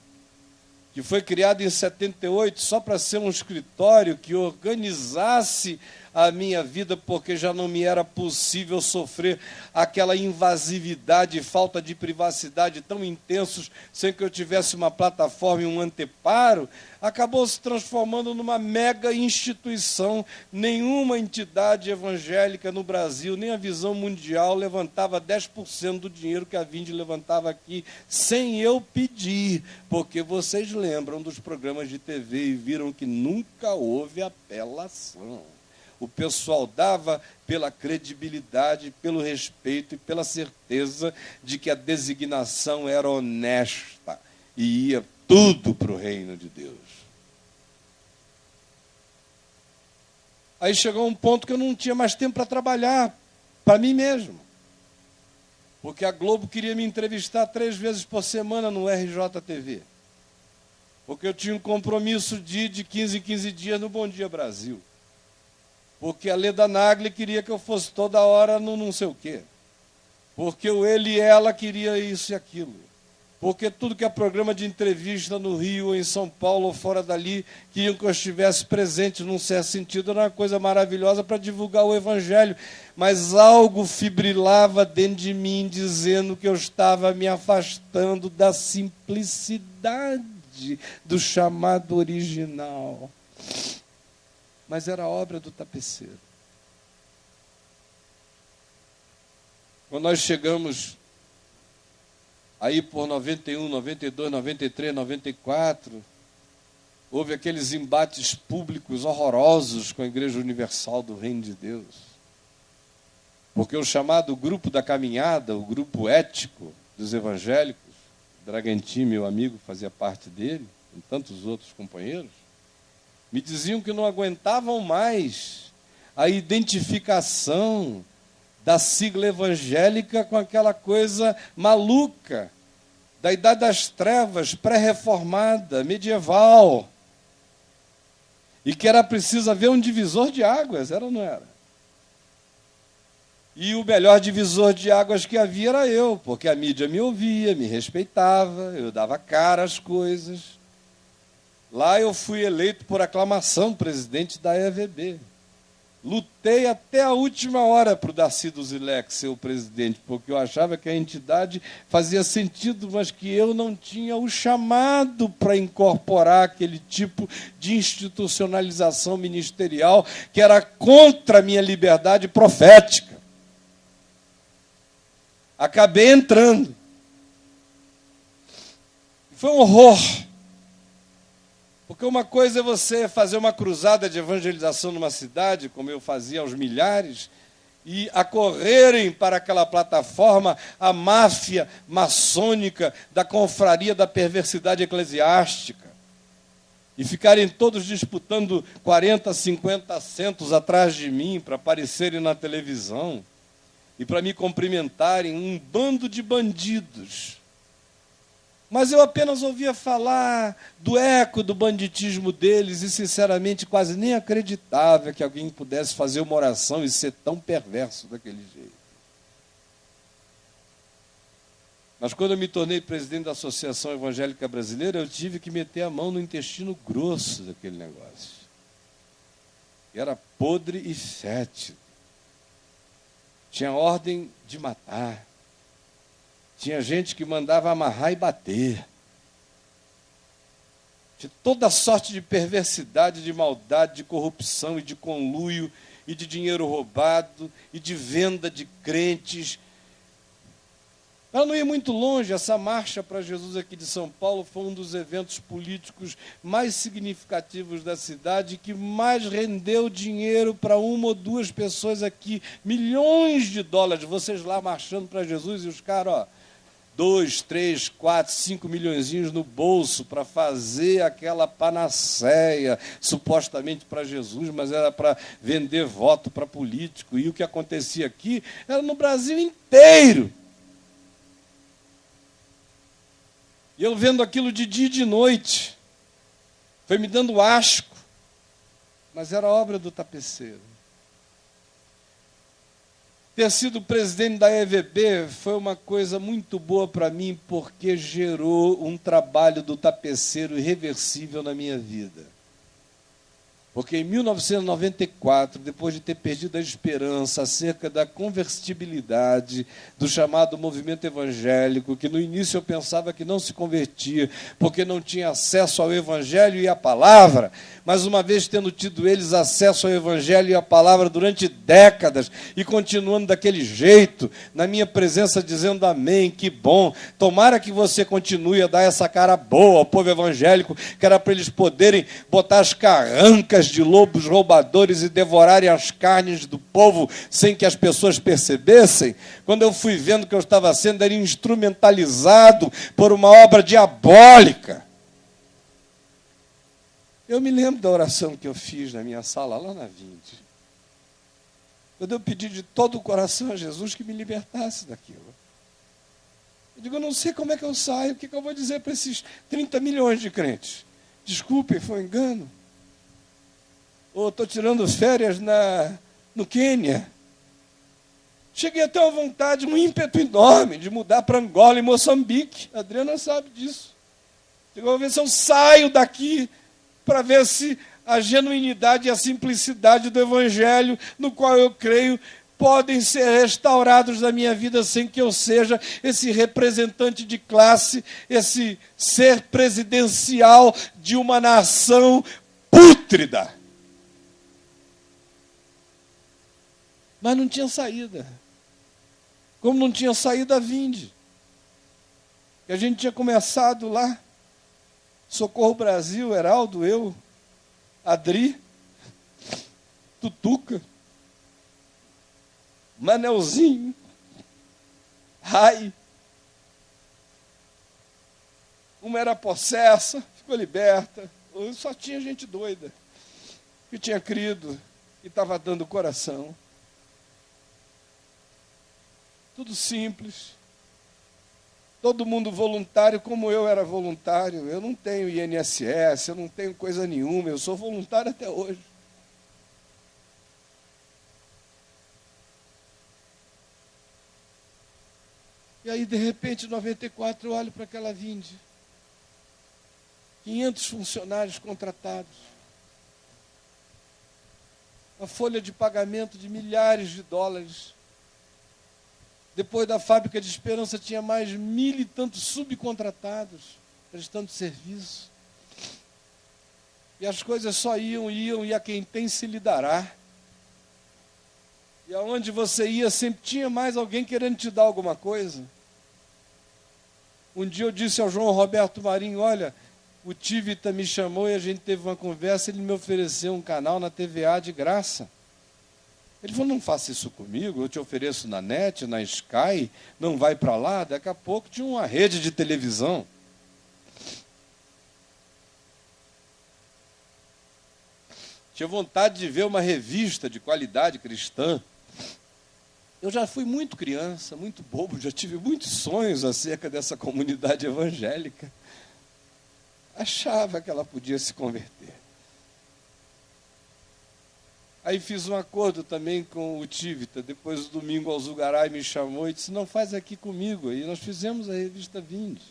que foi criado em 78 só para ser um escritório que organizasse a minha vida, porque já não me era possível sofrer aquela invasividade e falta de privacidade tão intensos sem que eu tivesse uma plataforma e um anteparo, acabou se transformando numa mega instituição. Nenhuma entidade evangélica no Brasil, nem a Visão Mundial, levantava 10% do dinheiro que a Vinde levantava aqui, sem eu pedir, porque vocês lembram dos programas de TV e viram que nunca houve apelação. O pessoal dava pela credibilidade, pelo respeito e pela certeza de que a designação era honesta e ia tudo para o reino de Deus. Aí chegou um ponto que eu não tinha mais tempo para trabalhar, para mim mesmo. Porque a Globo queria me entrevistar 3 vezes por semana no RJTV. Porque eu tinha um compromisso de 15 em 15 dias no Bom Dia Brasil. Porque a Leda Nagli queria que eu fosse toda hora no não sei o quê. Porque o ele e ela queria isso e aquilo. Porque tudo que é programa de entrevista no Rio, ou em São Paulo, ou fora dali, queriam que eu estivesse presente num certo sentido, era uma coisa maravilhosa para divulgar o Evangelho. Mas algo fibrilava dentro de mim, dizendo que eu estava me afastando da simplicidade do chamado original. Mas era obra do tapeceiro. Quando nós chegamos aí por 91, 92, 93, 94, houve aqueles embates públicos horrorosos com a Igreja Universal do Reino de Deus. Porque o chamado grupo da caminhada, o grupo ético dos evangélicos, Dragantin, meu amigo, fazia parte dele, e tantos outros companheiros, me diziam que não aguentavam mais a identificação da sigla evangélica com aquela coisa maluca da Idade das Trevas, pré-reformada, medieval. E que era preciso haver um divisor de águas, era ou não era? E o melhor divisor de águas que havia era eu, porque a mídia me ouvia, me respeitava, eu dava cara às coisas. Lá eu fui eleito por aclamação presidente da EVB. Lutei até a última hora para o Darcy Duzilek ser o presidente, porque eu achava que a entidade fazia sentido, mas que eu não tinha o chamado para incorporar aquele tipo de institucionalização ministerial que era contra a minha liberdade profética. Acabei entrando. Foi um horror. Porque uma coisa é você fazer uma cruzada de evangelização numa cidade, como eu fazia aos milhares, e acorrerem para aquela plataforma a máfia maçônica da confraria da perversidade eclesiástica, e ficarem todos disputando 40, 50 assentos atrás de mim para aparecerem na televisão e para me cumprimentarem, um bando de bandidos. Mas eu apenas ouvia falar do eco do banditismo deles e, sinceramente, quase nem acreditava que alguém pudesse fazer uma oração e ser tão perverso daquele jeito. Mas quando eu me tornei presidente da Associação Evangélica Brasileira, eu tive que meter a mão no intestino grosso daquele negócio. Era podre e fétido. Tinha ordem de matar. Tinha gente que mandava amarrar e bater. De toda sorte de perversidade, de maldade, de corrupção e de conluio, e de dinheiro roubado, e de venda de crentes. Ela não ia muito longe. Essa marcha para Jesus aqui de São Paulo foi um dos eventos políticos mais significativos da cidade, que mais rendeu dinheiro para uma ou duas pessoas aqui. Milhões de dólares. Vocês lá marchando para Jesus e os caras, ó, 2, 3, 4, 5 milhõezinhos no bolso para fazer aquela panaceia, supostamente para Jesus, mas era para vender voto para político. E o que acontecia aqui era no Brasil inteiro. E eu vendo aquilo de dia e de noite, foi me dando asco, mas era obra do tapeceiro. Ter sido presidente da EVB foi uma coisa muito boa para mim, porque gerou um trabalho do tapeceiro irreversível na minha vida. Porque em 1994, depois de ter perdido a esperança acerca da convertibilidade do chamado movimento evangélico, que no início eu pensava que não se convertia, porque não tinha acesso ao evangelho e à palavra, mas uma vez tendo tido eles acesso ao evangelho e à palavra durante décadas, e continuando daquele jeito, na minha presença dizendo amém, que bom, tomara que você continue a dar essa cara boa ao povo evangélico, que era para eles poderem botar as carrancas de lobos roubadores e devorarem as carnes do povo sem que as pessoas percebessem. Quando eu fui vendo que eu estava sendo instrumentalizado por uma obra diabólica, eu me lembro da oração que eu fiz na minha sala lá na Vinde, quando eu pedi de todo o coração a Jesus que me libertasse daquilo. Eu digo, eu não sei como é que eu saio, o que eu vou dizer para esses 30 milhões de crentes? Desculpem, foi um engano. Ou estou tirando férias no Quênia. Cheguei a ter uma vontade, um ímpeto enorme de mudar para Angola e Moçambique. A Adriana sabe disso. Eu vou ver se eu saio daqui para ver se a genuinidade e a simplicidade do Evangelho, no qual eu creio, podem ser restaurados na minha vida sem que eu seja esse representante de classe, esse ser presidencial de uma nação pútrida. Mas não tinha saída. Como não tinha saída a Vinde. A gente tinha começado lá, Socorro Brasil, Heraldo, eu, Adri, Tutuca, Manelzinho, Rai. Uma era possessa, ficou liberta. Só tinha gente doida, que tinha crido e estava dando coração. Tudo simples. Todo mundo voluntário, como eu era voluntário. Eu não tenho INSS, eu não tenho coisa nenhuma, eu sou voluntário até hoje. E aí, de repente, em 94, eu olho para aquela Vinde. 500 funcionários contratados. Uma folha de pagamento de milhares de dólares. Depois da fábrica de Esperança, tinha mais 1.000 e tantos subcontratados, prestando serviço. E as coisas só iam, e a quem tem se lhe dará. E aonde você ia, sempre tinha mais alguém querendo te dar alguma coisa. Um dia eu disse ao João Roberto Marinho, olha, o Tivita me chamou e a gente teve uma conversa, ele me ofereceu um canal na TVA de graça. Ele falou, não faça isso comigo, eu te ofereço na NET, na Sky, não vai para lá, daqui a pouco tinha uma rede de televisão. Tinha vontade de ver uma revista de qualidade cristã. Eu já fui muito criança, muito bobo, já tive muitos sonhos acerca dessa comunidade evangélica. Achava que ela podia se converter. Aí fiz um acordo também com o Tivita. Depois, do domingo, o Alzugaray me chamou e disse, não, faz aqui comigo. E nós fizemos a revista Vinde.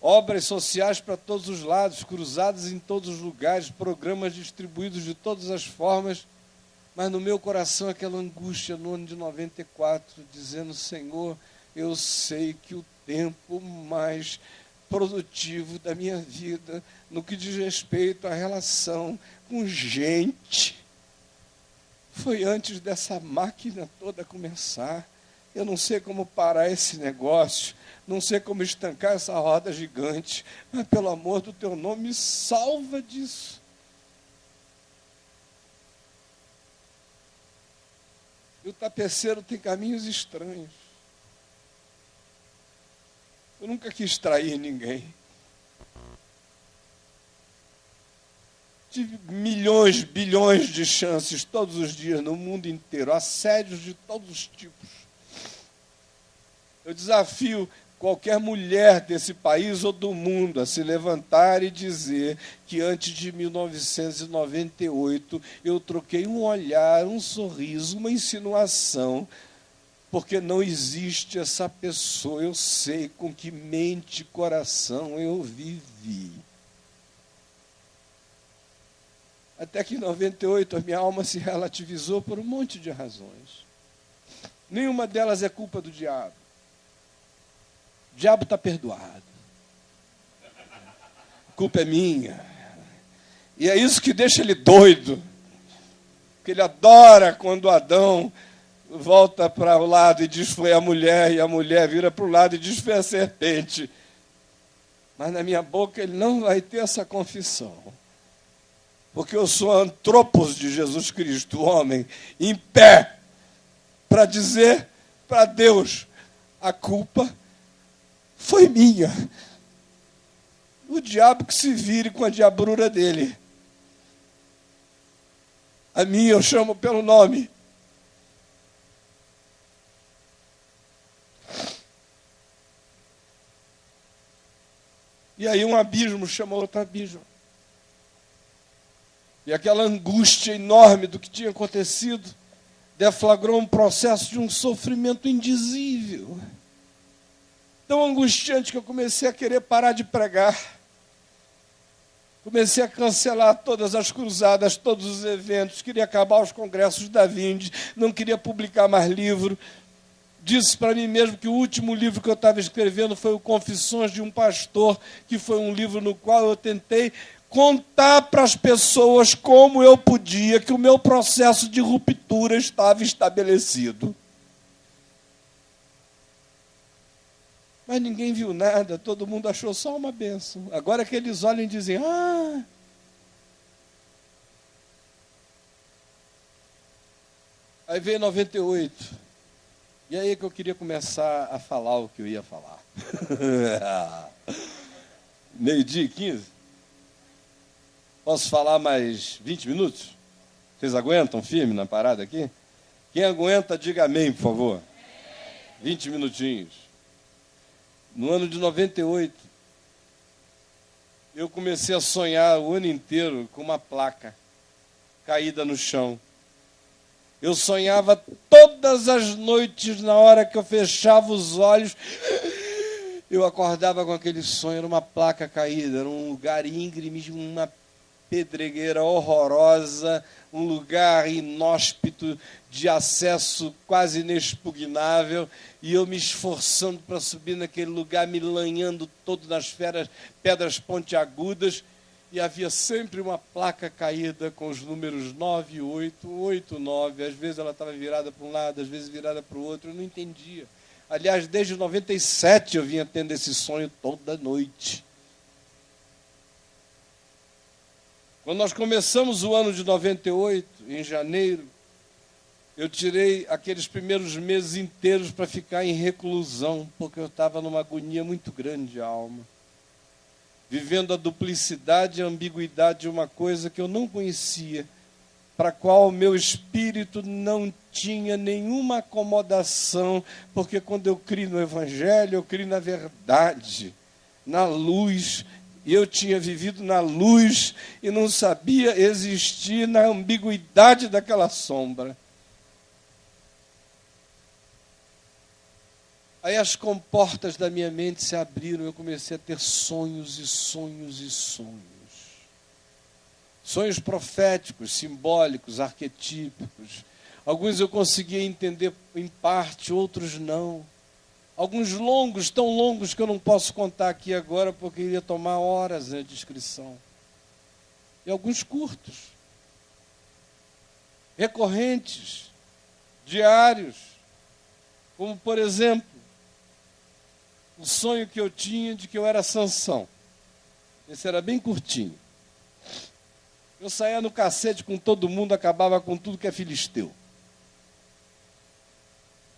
Obras sociais para todos os lados, cruzadas em todos os lugares, programas distribuídos de todas as formas, mas no meu coração aquela angústia no ano de 94, dizendo, Senhor, eu sei que o tempo mais produtivo da minha vida, no que diz respeito à relação com gente, foi antes dessa máquina toda começar. Eu não sei como parar esse negócio, não sei como estancar essa roda gigante, mas pelo amor do teu nome, me salva disso. E o tapeceiro tem caminhos estranhos. Eu nunca quis trair ninguém. Tive milhões, bilhões de chances todos os dias no mundo inteiro, assédios de todos os tipos. Eu desafio qualquer mulher desse país ou do mundo a se levantar e dizer que antes de 1998 eu troquei um olhar, um sorriso, uma insinuação, porque não existe essa pessoa, eu sei com que mente e coração eu vivi. Até que em 98 a minha alma se relativizou por um monte de razões. Nenhuma delas é culpa do diabo. O diabo está perdoado. A culpa é minha. E é isso que deixa ele doido. Porque ele adora quando Adão volta para o lado e diz foi a mulher, e a mulher vira para o lado e diz foi a serpente. Mas na minha boca ele não vai ter essa confissão. Porque eu sou antropos de Jesus Cristo, homem, em pé, para dizer para Deus, a culpa foi minha. O diabo que se vire com a diabrura dele. A minha eu chamo pelo nome. E aí um abismo chama outro abismo. E aquela angústia enorme do que tinha acontecido deflagrou um processo de um sofrimento indizível. Tão angustiante que eu comecei a querer parar de pregar. Comecei a cancelar todas as cruzadas, todos os eventos, queria acabar os congressos da Vinde, não queria publicar mais livro. Disse para mim mesmo que o último livro que eu estava escrevendo foi o Confissões de um Pastor, que foi um livro no qual eu tentei contar para as pessoas como eu podia, que o meu processo de ruptura estava estabelecido. Mas ninguém viu nada, todo mundo achou só uma bênção. Agora que eles olham e dizem, Aí veio 98. E aí que eu queria começar a falar o que eu ia falar. 12:15? Posso falar mais 20 minutos? Vocês aguentam firme na parada aqui? Quem aguenta, diga amém, por favor. 20 minutinhos. No ano de 98, eu comecei a sonhar o ano inteiro com uma placa caída no chão. Eu sonhava todas as noites, na hora que eu fechava os olhos, eu acordava com aquele sonho. Era uma placa caída, era um lugar íngreme, uma pedregueira horrorosa, um lugar inóspito, de acesso quase inexpugnável, e eu me esforçando para subir naquele lugar, me lanhando todo nas pedras pontiagudas, e havia sempre uma placa caída com os números 98, 89. Às vezes ela estava virada para um lado, às vezes virada para o outro. Eu não entendia. Aliás, desde 97 eu vinha tendo esse sonho toda noite. Quando nós começamos o ano de 98, em janeiro, eu tirei aqueles primeiros meses inteiros para ficar em reclusão, porque eu estava numa agonia muito grande de alma, vivendo a duplicidade e a ambiguidade de uma coisa que eu não conhecia, para a qual o meu espírito não tinha nenhuma acomodação, porque quando eu crio no Evangelho, eu crio na verdade, na luz, e eu tinha vivido na luz e não sabia existir na ambiguidade daquela sombra. Aí as comportas da minha mente se abriram, eu comecei a ter sonhos e sonhos e sonhos. Sonhos proféticos, simbólicos, arquetípicos. Alguns eu conseguia entender em parte, outros não. Alguns longos, tão longos que eu não posso contar aqui agora, porque iria tomar horas na descrição. E alguns curtos, recorrentes, diários, como, por exemplo, o sonho que eu tinha de que eu era Sansão. Esse era bem curtinho. Eu saía no cacete com todo mundo, acabava com tudo que é filisteu.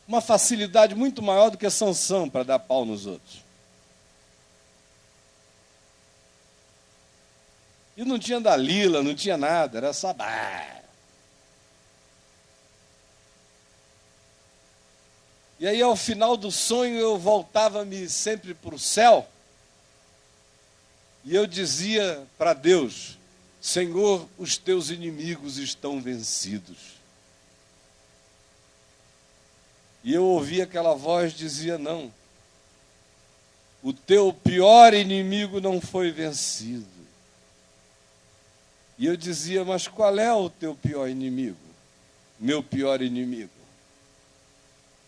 Uma facilidade muito maior do que Sansão para dar pau nos outros. E não tinha Dalila, não tinha nada, era só... E aí, ao final do sonho, eu voltava-me sempre para o céu e eu dizia para Deus: Senhor, os teus inimigos estão vencidos. E eu ouvia aquela voz, dizia: não, o teu pior inimigo não foi vencido. E eu dizia: mas qual é o teu pior inimigo? Meu pior inimigo.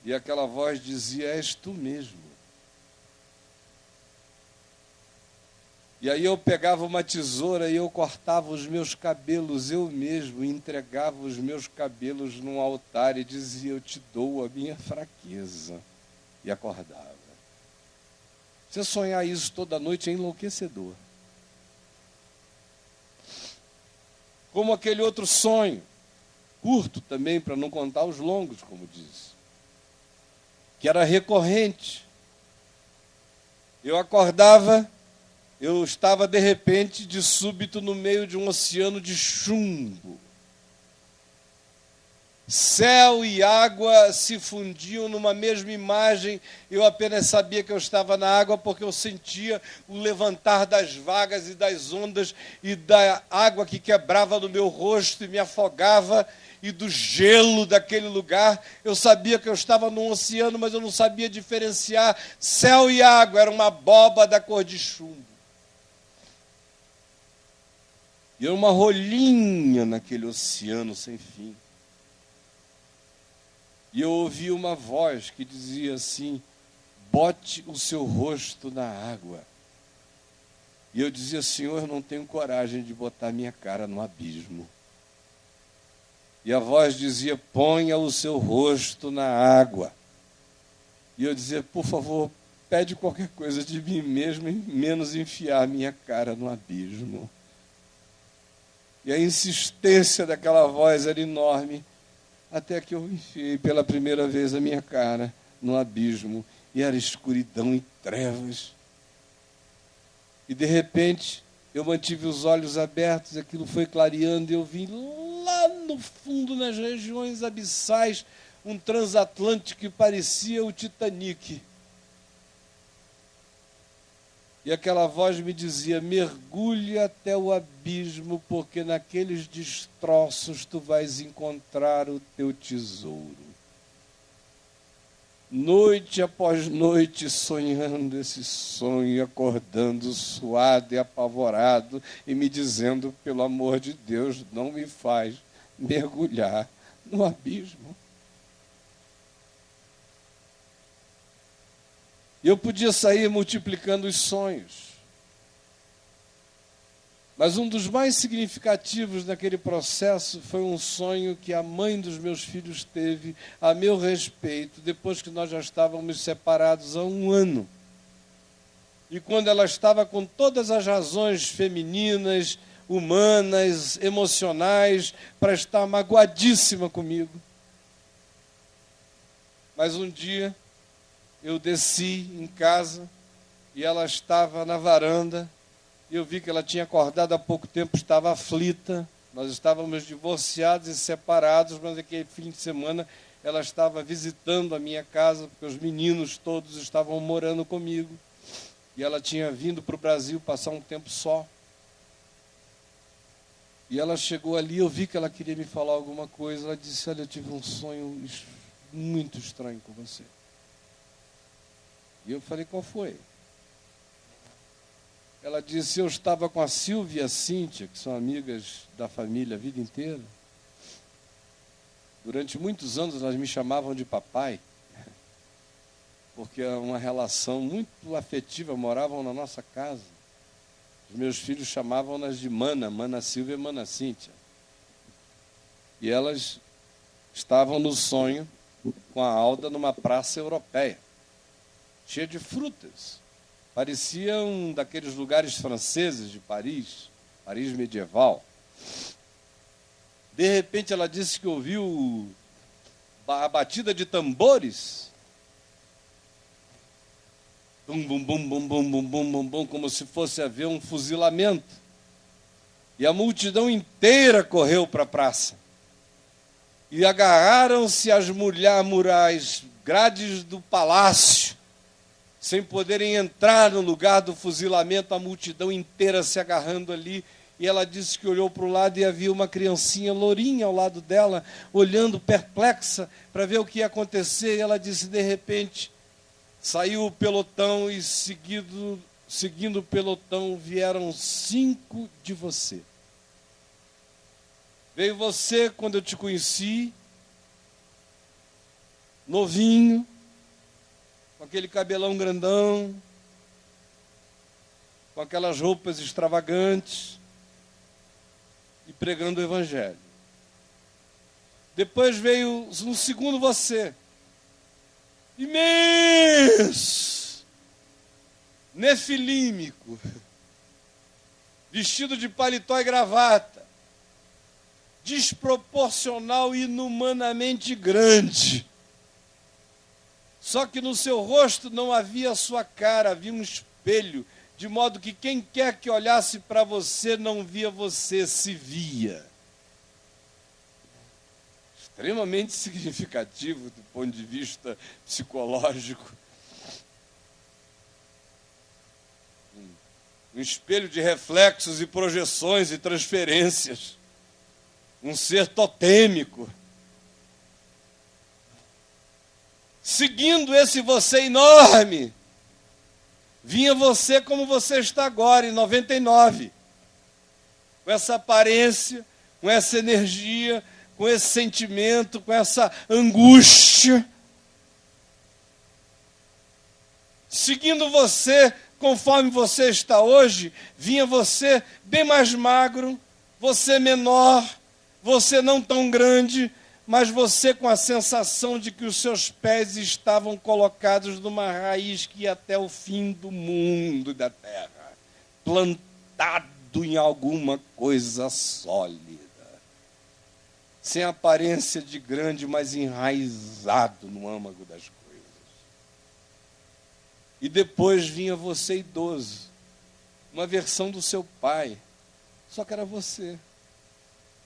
E aquela voz dizia: és tu mesmo. E aí eu pegava uma tesoura e eu cortava os meus cabelos, eu mesmo entregava os meus cabelos num altar e dizia: eu te dou a minha fraqueza. E acordava. Você sonhar isso toda noite é enlouquecedor. Como aquele outro sonho, curto também, para não contar os longos, como diz, que era recorrente. Eu acordava, eu estava de repente, de súbito, no meio de um oceano de chumbo. Céu e água se fundiam numa mesma imagem. Eu apenas sabia que eu estava na água porque eu sentia o levantar das vagas e das ondas e da água que quebrava no meu rosto e me afogava, e do gelo daquele lugar. Eu sabia que eu estava num oceano, mas eu não sabia diferenciar céu e água. Era uma abóbada da cor de chumbo. E era uma rolinha naquele oceano sem fim. E eu ouvi uma voz que dizia assim: bote o seu rosto na água. E eu dizia: Senhor, eu não tenho coragem de botar minha cara no abismo. E a voz dizia: ponha o seu rosto na água. E eu dizia: por favor, pede qualquer coisa de mim mesmo, menos enfiar minha cara no abismo. E a insistência daquela voz era enorme, até que eu enfiei pela primeira vez a minha cara no abismo. E era escuridão e trevas. E de repente, eu mantive os olhos abertos, aquilo foi clareando, e eu vi lá no fundo, nas regiões abissais, um transatlântico que parecia o Titanic. E aquela voz me dizia: mergulhe até o abismo, porque naqueles destroços tu vais encontrar o teu tesouro. Noite após noite sonhando esse sonho, acordando suado e apavorado e me dizendo: pelo amor de Deus, não me faz mergulhar no abismo. E eu podia sair multiplicando os sonhos. Mas um dos mais significativos daquele processo foi um sonho que a mãe dos meus filhos teve a meu respeito, depois que nós já estávamos separados há 1 ano. E quando ela estava com todas as razões femininas, humanas, emocionais, para estar magoadíssima comigo. Mas um dia eu desci em casa e ela estava na varanda. Eu vi que ela tinha acordado há pouco tempo, estava aflita. Nós estávamos divorciados e separados, mas aquele fim de semana ela estava visitando a minha casa, porque os meninos todos estavam morando comigo. E ela tinha vindo para o Brasil passar um tempo só. E ela chegou ali, eu vi que ela queria me falar alguma coisa. Ela disse: olha, eu tive um sonho muito estranho com você. E eu falei: qual foi? Ela disse: eu estava com a Silvia e a Cíntia, que são amigas da família a vida inteira. Durante muitos anos elas me chamavam de papai, porque é uma relação muito afetiva, moravam na nossa casa. Os meus filhos chamavam-nas de Mana, Mana Silvia e Mana Cíntia. E elas estavam no sonho com a Alda numa praça europeia, cheia de frutas. Parecia um daqueles lugares franceses de Paris, Paris medieval. De repente ela disse que ouviu a batida de tambores. Bum, bum, bum, bum, bum, bum, bum, bum, bum, como se fosse haver um fuzilamento. E a multidão inteira correu para a praça. E agarraram-se às murais, grades do palácio, sem poderem entrar no lugar do fuzilamento, a multidão inteira se agarrando ali. E ela disse que olhou para o lado e havia uma criancinha lourinha ao lado dela, olhando perplexa para ver o que ia acontecer. E ela disse: de repente, saiu o pelotão e seguindo o pelotão vieram 5 de você. Veio você quando eu te conheci, novinho, com aquele cabelão grandão, com aquelas roupas extravagantes e pregando o evangelho. Depois veio um segundo você, imenso, nefilímico, vestido de paletó e gravata, desproporcional e inumanamente grande. Só que no seu rosto não havia a sua cara, havia um espelho, de modo que quem quer que olhasse para você não via você, se via. Extremamente significativo do ponto de vista psicológico. Um espelho de reflexos e projeções e transferências. Um ser totêmico. Seguindo esse você enorme, vinha você como você está agora, em 99. Com essa aparência, com essa energia, com esse sentimento, com essa angústia. Seguindo você, conforme você está hoje, vinha você bem mais magro, você menor, você não tão grande, mas você com a sensação de que os seus pés estavam colocados numa raiz que ia até o fim do mundo e da terra, plantado em alguma coisa sólida, sem aparência de grande, mas enraizado no âmago das coisas. E depois vinha você idoso, uma versão do seu pai, só que era você.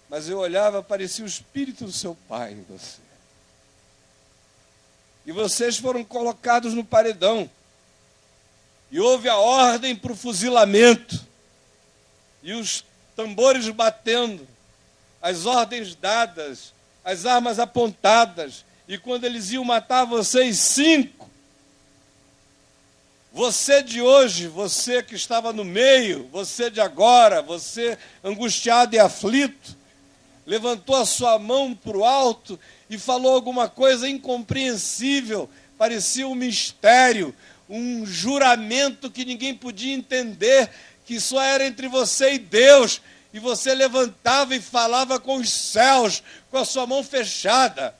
Mas eu olhava, parecia o espírito do seu pai em você. E vocês foram colocados no paredão. E houve a ordem para o fuzilamento. E os tambores batendo, as ordens dadas, as armas apontadas. E quando eles iam matar vocês 5, você de hoje, você que estava no meio, você de agora, você angustiado e aflito, levantou a sua mão para o alto e falou alguma coisa incompreensível, parecia um mistério, um juramento que ninguém podia entender, que só era entre você e Deus, e você levantava e falava com os céus, com a sua mão fechada.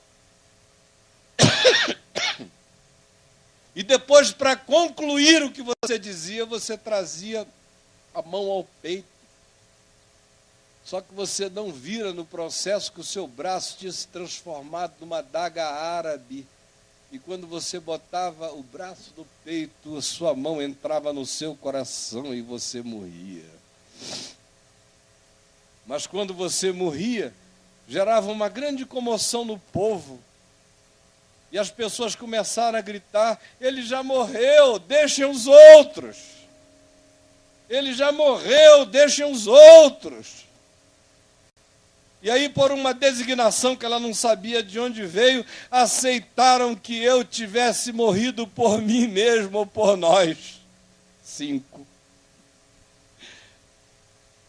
E depois, para concluir o que você dizia, você trazia a mão ao peito. Só que você não vira no processo que o seu braço tinha se transformado numa adaga árabe. E quando você botava o braço no peito, a sua mão entrava no seu coração e você morria. Mas quando você morria, gerava uma grande comoção no povo. E as pessoas começaram a gritar: ele já morreu, deixem os outros. Ele já morreu, deixem os outros. E aí, por uma designação que ela não sabia de onde veio, aceitaram que eu tivesse morrido por mim mesmo ou por nós. 5.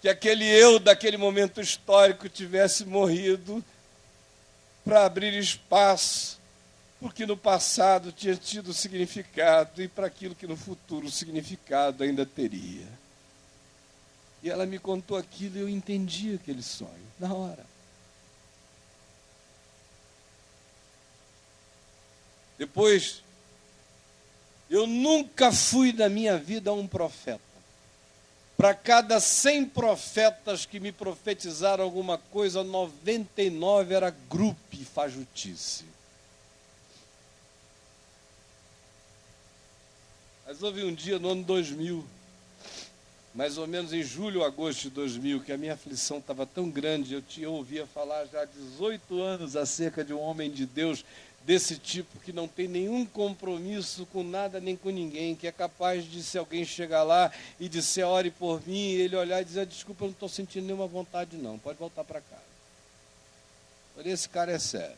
Que aquele eu daquele momento histórico tivesse morrido para abrir espaço, porque no passado tinha tido significado e para aquilo que no futuro o significado ainda teria. E ela me contou aquilo e eu entendi aquele sonho, na hora. Depois, eu nunca fui na minha vida um profeta. Para cada 100 profetas que me profetizaram alguma coisa, 99 era grupo e fajutice. Mas houve um dia no ano 2000, mais ou menos em julho ou agosto de 2000, que a minha aflição estava tão grande, eu ouvia falar já há 18 anos acerca de um homem de Deus desse tipo, que não tem nenhum compromisso com nada nem com ninguém, que é capaz de, se alguém chegar lá e disser, ore por mim, ele olhar e dizer, desculpa, eu não estou sentindo nenhuma vontade não, pode voltar para casa. Olha, esse cara é sério.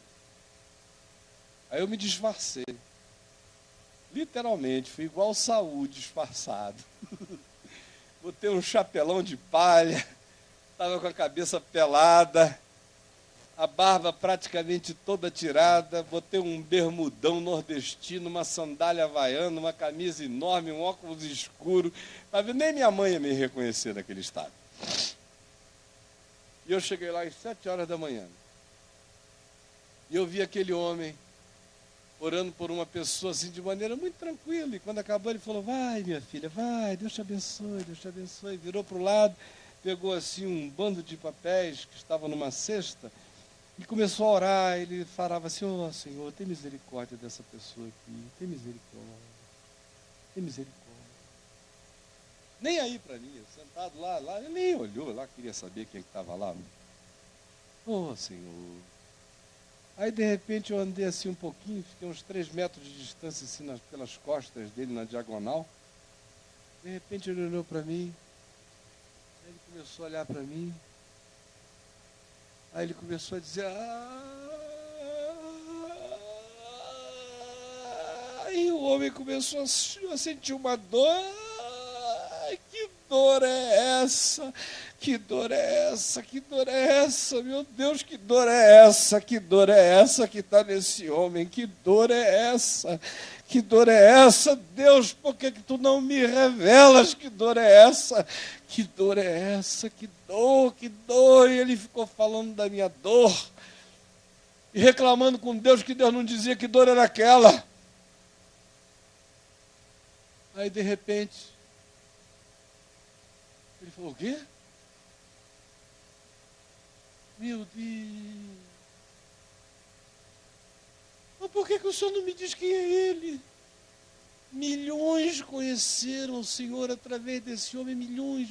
Aí eu me disfarcei. Literalmente, fui igual Saul, disfarçado. Botei um chapelão de palha, estava com a cabeça pelada, a barba praticamente toda tirada, botei um bermudão nordestino, uma sandália havaiana, uma camisa enorme, um óculos escuro, nem minha mãe ia me reconhecer naquele estado. E eu cheguei lá às 7 horas da manhã, e eu vi aquele homem orando por uma pessoa assim de maneira muito tranquila, e quando acabou ele falou, vai minha filha, vai, Deus te abençoe, virou para o lado, pegou assim um bando de papéis que estavam numa cesta, e começou a orar. Ele falava assim, ó Senhor, tem misericórdia dessa pessoa aqui, tem misericórdia, nem aí para mim, sentado lá, ele nem olhou lá, queria saber quem estava lá, ó Senhor. Aí, de repente, eu andei assim um pouquinho, fiquei uns 3 metros de distância, assim, pelas costas dele, na diagonal. De repente, ele olhou para mim, aí ele começou a olhar para mim, aí ele começou a dizer, aí o homem começou a sentir uma dor. Que dor é essa? Que dor é essa? Que dor é essa? Meu Deus, que dor é essa? Que dor é essa que está nesse homem? Que dor é essa? Que dor é essa? Deus, por que tu não me revelas? Que dor é essa? Que dor é essa? Que dor, que dor. E ele ficou falando da minha dor e reclamando com Deus que Deus não dizia que dor era aquela. Aí, de repente, ele falou, o quê? Meu Deus. Mas por que o Senhor não me diz quem é ele? Milhões conheceram o Senhor através desse homem. Milhões.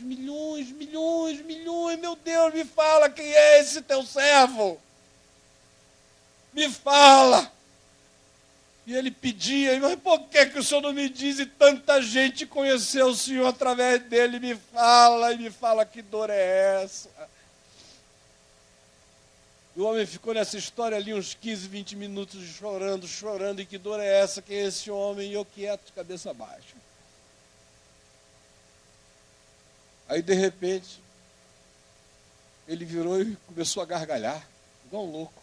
Meu Deus, me fala quem é esse teu servo. Me fala. E ele pedia, mas por que o senhor não me diz? E tanta gente conheceu o senhor através dele, me fala que dor é essa. E o homem ficou nessa história ali uns 15, 20 minutos chorando, e que dor é essa? Quem é esse homem? E eu quieto, de cabeça baixa. Aí, de repente, ele virou e começou a gargalhar, igual um louco.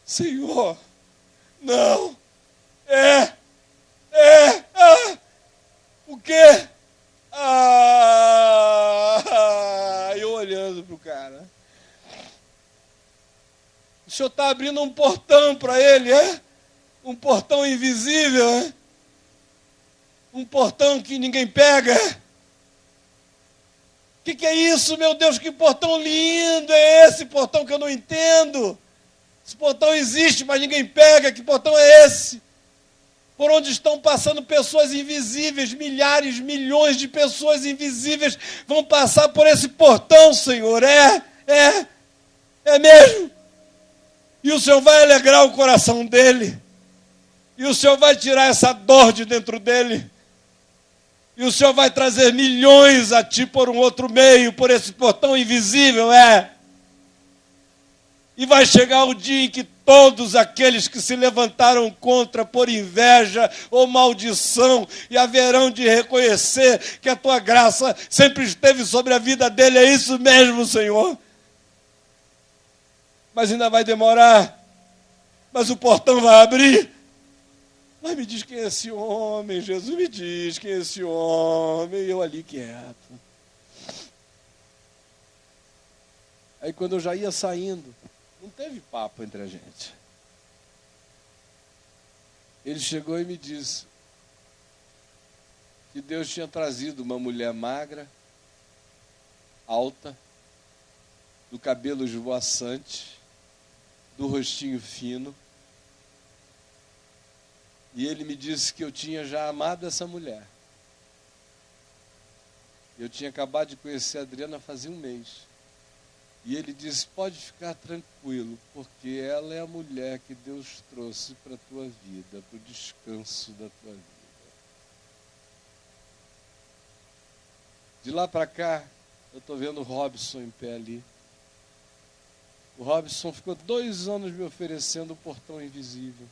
Senhor, não, o quê? Eu olhando para o cara. O senhor está abrindo um portão para ele, é? Um portão invisível, é? Um portão que ninguém pega. O que é isso, meu Deus? Que portão lindo é esse portão que eu não entendo? Esse portão existe, mas ninguém pega. Que portão é esse? Por onde estão passando pessoas invisíveis, milhares, milhões de pessoas invisíveis vão passar por esse portão, Senhor. É mesmo. E o Senhor vai alegrar o coração dele. E o Senhor vai tirar essa dor de dentro dele. E o Senhor vai trazer milhões a ti por um outro meio, por esse portão invisível, E vai chegar o dia em que todos aqueles que se levantaram contra por inveja ou maldição, e haverão de reconhecer que a tua graça sempre esteve sobre a vida dele. É isso mesmo, Senhor. Mas ainda vai demorar. Mas o portão vai abrir. Mas me diz quem é esse homem, Jesus, me diz quem é esse homem. E eu ali quieto. Aí quando eu já ia saindo, não teve papo entre a gente. Ele chegou e me disse que Deus tinha trazido uma mulher magra, alta, do cabelo esvoaçante, do rostinho fino. E ele me disse que eu tinha já amado essa mulher. Eu tinha acabado de conhecer a Adriana fazia um mês. E ele disse, pode ficar tranquilo, porque ela é a mulher que Deus trouxe para a tua vida, para o descanso da tua vida. De lá para cá, eu estou vendo o Robson em pé ali. O Robson ficou 2 anos me oferecendo o portão invisível.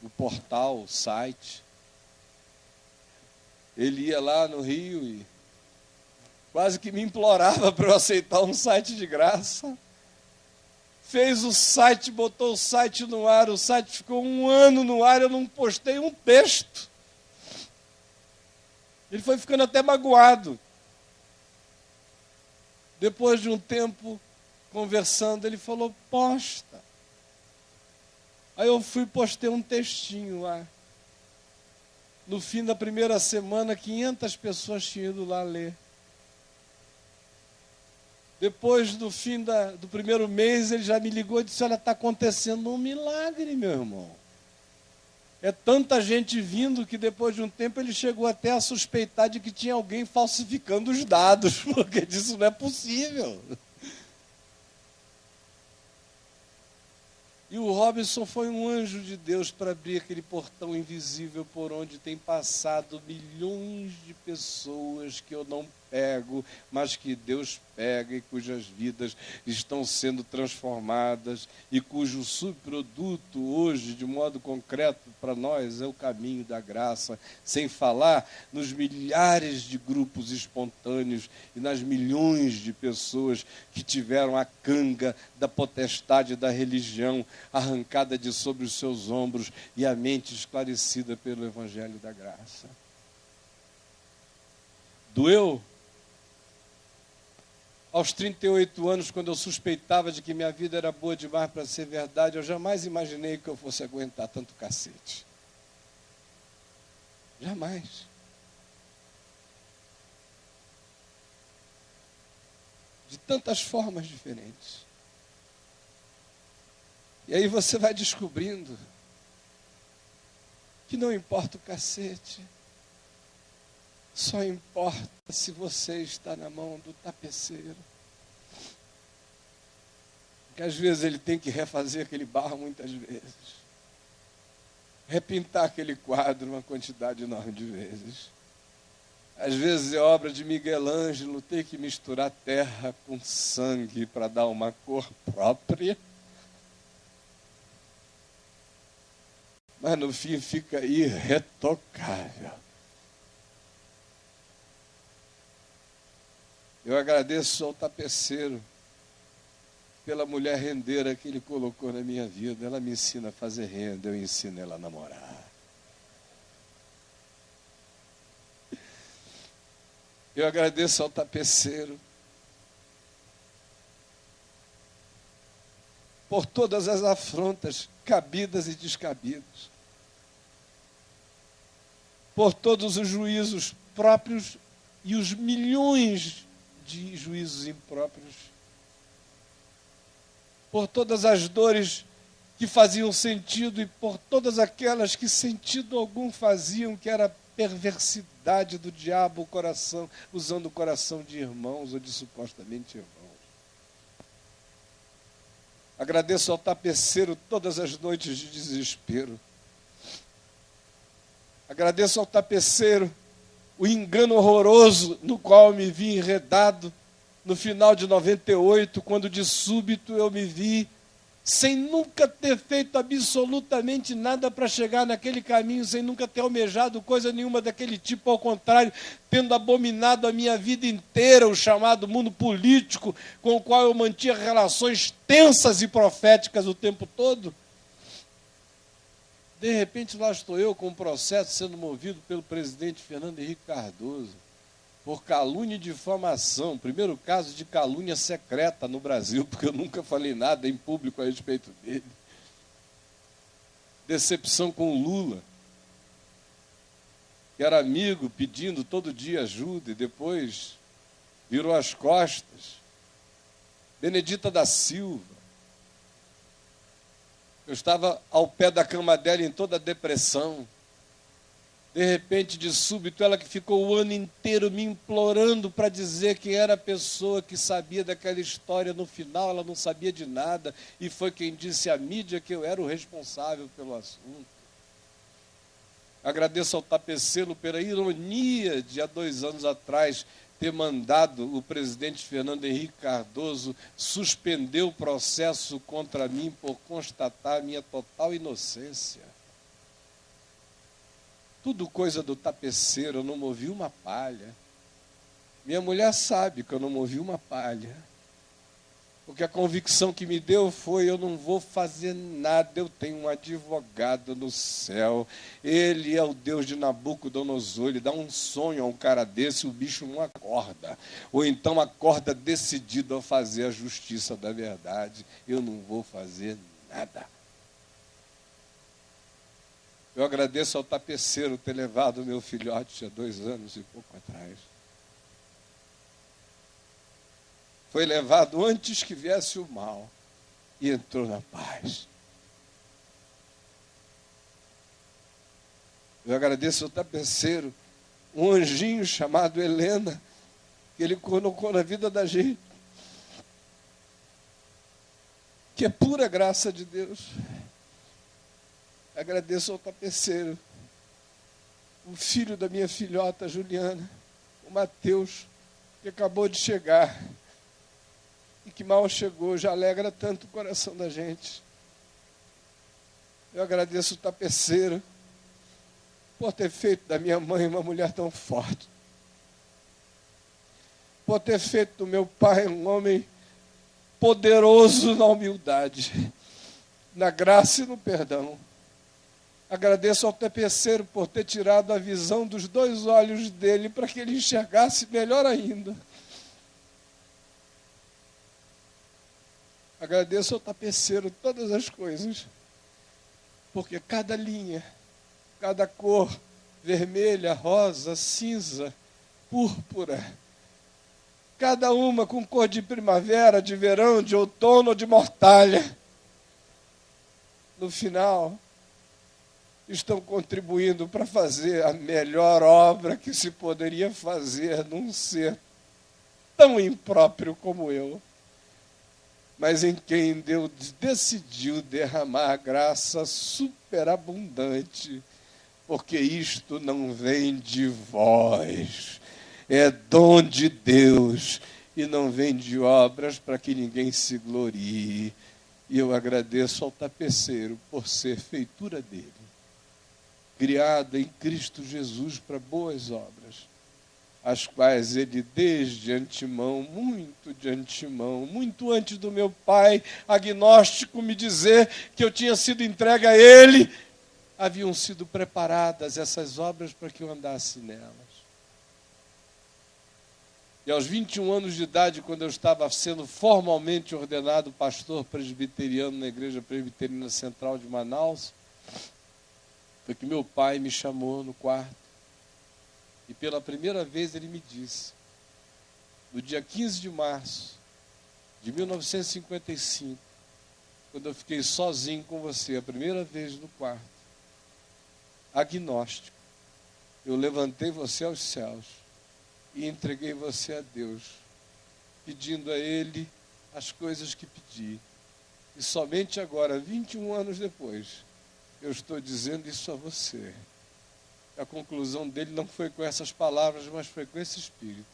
O portal, o site. Ele ia lá no Rio e quase que me implorava para eu aceitar um site de graça. Fez o site, botou o site no ar, o site ficou 1 ano no ar, eu não postei um texto. Ele foi ficando até magoado. Depois de um tempo conversando, ele falou, posta. Aí eu fui e postei um textinho lá. No fim da primeira semana, 500 pessoas tinham ido lá ler. Depois do fim do primeiro mês, ele já me ligou e disse, olha, está acontecendo um milagre, meu irmão. É tanta gente vindo que depois de um tempo ele chegou até a suspeitar de que tinha alguém falsificando os dados, porque disso não é possível. E o Robinson foi um anjo de Deus para abrir aquele portão invisível por onde tem passado milhões de pessoas que eu não pego, mas que Deus pega e cujas vidas estão sendo transformadas e cujo subproduto hoje, de modo concreto para nós, é o caminho da graça, sem falar nos milhares de grupos espontâneos e nas milhões de pessoas que tiveram a canga da potestade da religião arrancada de sobre os seus ombros e a mente esclarecida pelo Evangelho da graça. Doeu? Aos 38 anos, quando eu suspeitava de que minha vida era boa demais para ser verdade, eu jamais imaginei que eu fosse aguentar tanto cacete. Jamais. De tantas formas diferentes. E aí você vai descobrindo que não importa o cacete, só importa se você está na mão do tapeceiro. que às vezes ele tem que refazer aquele barro muitas vezes, repintar aquele quadro uma quantidade enorme de vezes. Às vezes é obra de Miguel Ângelo ter que misturar terra com sangue para dar uma cor própria. Mas no fim fica irretocável. Eu agradeço ao tapeceiro pela mulher rendeira que ele colocou na minha vida. Ela me ensina a fazer renda, eu ensino ela a namorar. Eu agradeço ao tapeceiro por todas as afrontas cabidas e descabidas, por todos os juízos próprios e os milhões de juízos impróprios, por todas as dores que faziam sentido e por todas aquelas que sentido algum faziam, que era perversidade do diabo, o coração, usando o coração de irmãos ou de supostamente irmãos. Agradeço ao tapeceiro todas as noites de desespero. Agradeço ao tapeceiro o engano horroroso no qual eu me vi enredado no final de 98, quando de súbito eu me vi sem nunca ter feito absolutamente nada para chegar naquele caminho, sem nunca ter almejado coisa nenhuma daquele tipo, ao contrário, tendo abominado a minha vida inteira o chamado mundo político, com o qual eu mantinha relações tensas e proféticas o tempo todo. De repente, lá estou eu com um processo sendo movido pelo presidente Fernando Henrique Cardoso, por calúnia e difamação, primeiro caso de calúnia secreta no Brasil, porque eu nunca falei nada em público a respeito dele. Decepção com o Lula, que era amigo, pedindo todo dia ajuda, e depois virou as costas. Benedita da Silva, eu estava ao pé da cama dela em toda a depressão. De repente, de súbito, ela que ficou o ano inteiro me implorando para dizer que era a pessoa que sabia daquela história. No final, ela não sabia de nada, e foi quem disse à mídia que eu era o responsável pelo assunto. Agradeço ao tapeceiro pela ironia de, há 2 anos atrás, ter mandado o presidente Fernando Henrique Cardoso suspender o processo contra mim por constatar minha total inocência. Tudo coisa do tapeceiro, eu não movi uma palha. Minha mulher sabe que eu não movi uma palha. Porque a convicção que me deu foi: eu não vou fazer nada, eu tenho um advogado no céu. Ele é o Deus de Nabucodonosor, ele dá um sonho a um cara desse, o bicho não acorda. Ou então acorda decidido a fazer a justiça da verdade. Eu não vou fazer nada. Eu agradeço ao tapeceiro ter levado o meu filhote há 2 anos e pouco atrás. Foi levado antes que viesse o mal e entrou na paz. Eu agradeço ao tapeceiro, um anjinho chamado Helena, que ele colocou na vida da gente, que é pura graça de Deus. Agradeço ao tapeceiro, o filho da minha filhota Juliana, o Mateus, que acabou de chegar e que mal chegou, já alegra tanto o coração da gente. Eu agradeço o tapeceiro por ter feito da minha mãe uma mulher tão forte, por ter feito do meu pai um homem poderoso na humildade, na graça e no perdão. Agradeço ao tapeceiro por ter tirado a visão dos 2 olhos dele para que ele enxergasse melhor ainda. Agradeço ao tapeceiro todas as coisas, porque cada linha, cada cor, vermelha, rosa, cinza, púrpura, cada uma com cor de primavera, de verão, de outono ou de mortalha, no final estão contribuindo para fazer a melhor obra que se poderia fazer num ser tão impróprio como eu. mas em quem Deus decidiu derramar graça superabundante, porque isto não vem de vós, é dom de Deus, e não vem de obras para que ninguém se glorie. E eu agradeço ao tapeceiro por ser feitura dele, criado em Cristo Jesus para boas obras, as quais ele desde antemão, muito de antemão, muito antes do meu pai agnóstico me dizer que eu tinha sido entregue a ele, haviam sido preparadas essas obras para que eu andasse nelas. E aos 21 anos de idade, quando eu estava sendo formalmente ordenado pastor presbiteriano na Igreja Presbiteriana Central de Manaus, foi que meu pai me chamou no quarto. E pela primeira vez ele me disse, no dia 15 de março de 1955, quando eu fiquei sozinho com você, a primeira vez no quarto, agnóstico, eu levantei você aos céus e entreguei você a Deus, pedindo a Ele as coisas que pedi. E somente agora, 21 anos depois, eu estou dizendo isso a você. A conclusão dele não foi com essas palavras, mas foi com esse espírito.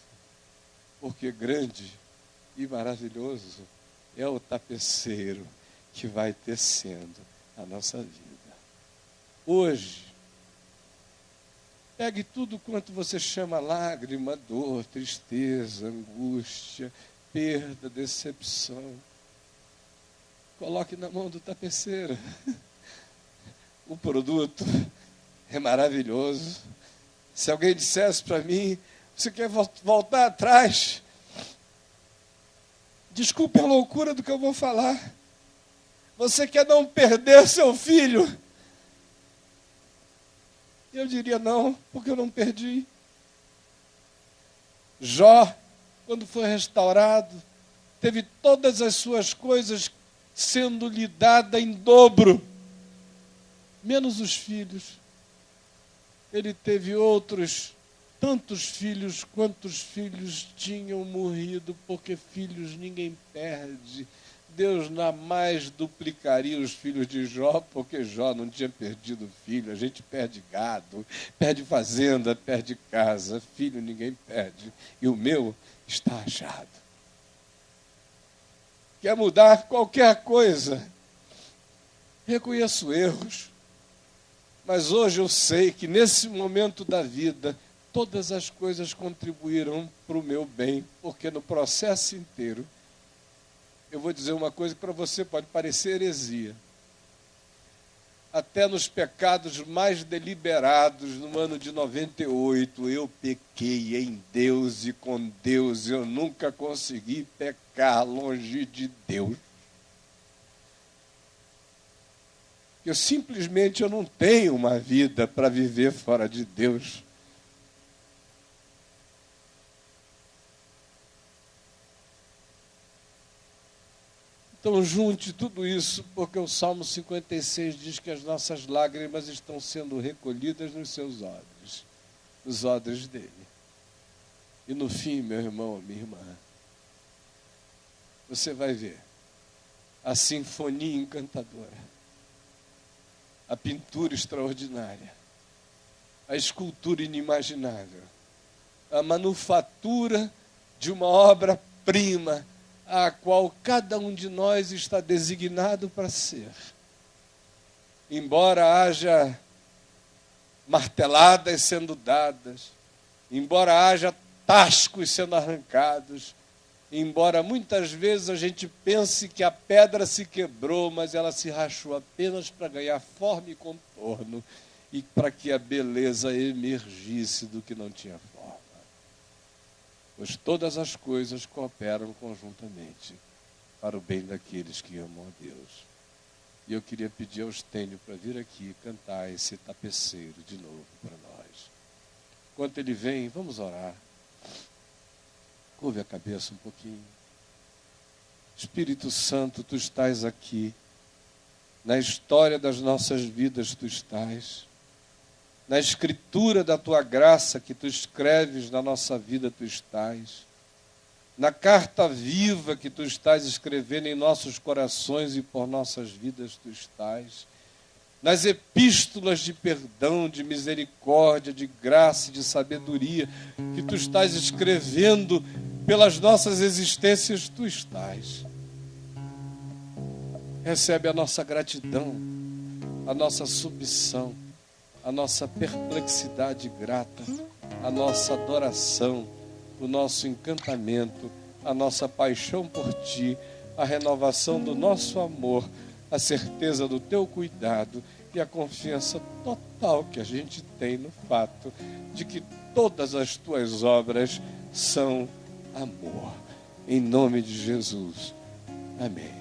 Porque grande e maravilhoso é o tapeceiro que vai tecendo a nossa vida. Hoje, pegue tudo quanto você chama lágrima, dor, tristeza, angústia, perda, decepção. Coloque na mão do tapeceiro. O produto é maravilhoso. Se alguém dissesse para mim, você quer voltar atrás? Desculpe a loucura do que eu vou falar. Você quer não perder seu filho? Eu diria não, porque eu não perdi. Jó, quando foi restaurado, teve todas as suas coisas sendo lhe dadas em dobro, menos os filhos. Ele teve outros, tantos filhos quantos filhos tinham morrido, porque filhos ninguém perde. Deus jamais duplicaria os filhos de Jó, porque Jó não tinha perdido filho. A gente perde gado, perde fazenda, perde casa. Filho ninguém perde. E o meu está achado. Quer mudar qualquer coisa? Reconheço erros. Mas hoje eu sei que nesse momento da vida, todas as coisas contribuíram para o meu bem, porque no processo inteiro, eu vou dizer uma coisa que para você pode parecer heresia. Até nos pecados mais deliberados, no ano de 98, eu pequei em Deus e com Deus. Eu nunca consegui pecar longe de Deus. Eu simplesmente não tenho uma vida para viver fora de Deus. Então junte tudo isso, porque o Salmo 56 diz que as nossas lágrimas estão sendo recolhidas nos seus odres, nos odres dele. E no fim, meu irmão, minha irmã, você vai ver a sinfonia encantadora, a pintura extraordinária, a escultura inimaginável, a manufatura de uma obra-prima, a qual cada um de nós está designado para ser. Embora haja marteladas sendo dadas, embora haja tascos sendo arrancados, embora muitas vezes a gente pense que a pedra se quebrou, mas ela se rachou apenas para ganhar forma e contorno e para que a beleza emergisse do que não tinha forma. Pois todas as coisas cooperam conjuntamente para o bem daqueles que amam a Deus. E eu queria pedir ao Estênio para vir aqui cantar esse tapeceiro de novo para nós. Enquanto ele vem, vamos orar. Curve a cabeça um pouquinho. Espírito Santo, tu estás aqui. Na história das nossas vidas tu estás. Na escritura da tua graça que tu escreves na nossa vida tu estás. na carta viva que tu estás escrevendo em nossos corações e por nossas vidas tu estás, nas epístolas de perdão, de misericórdia, de graça e de sabedoria que tu estás escrevendo pelas nossas existências, tu estás. Recebe a nossa gratidão, a nossa submissão, a nossa perplexidade grata, a nossa adoração, o nosso encantamento, a nossa paixão por Ti, a renovação do nosso amor, a certeza do Teu cuidado e a confiança total que a gente tem no fato de que todas as Tuas obras são amor. Em nome de Jesus. Amém.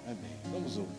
Amém. Vamos ouvir.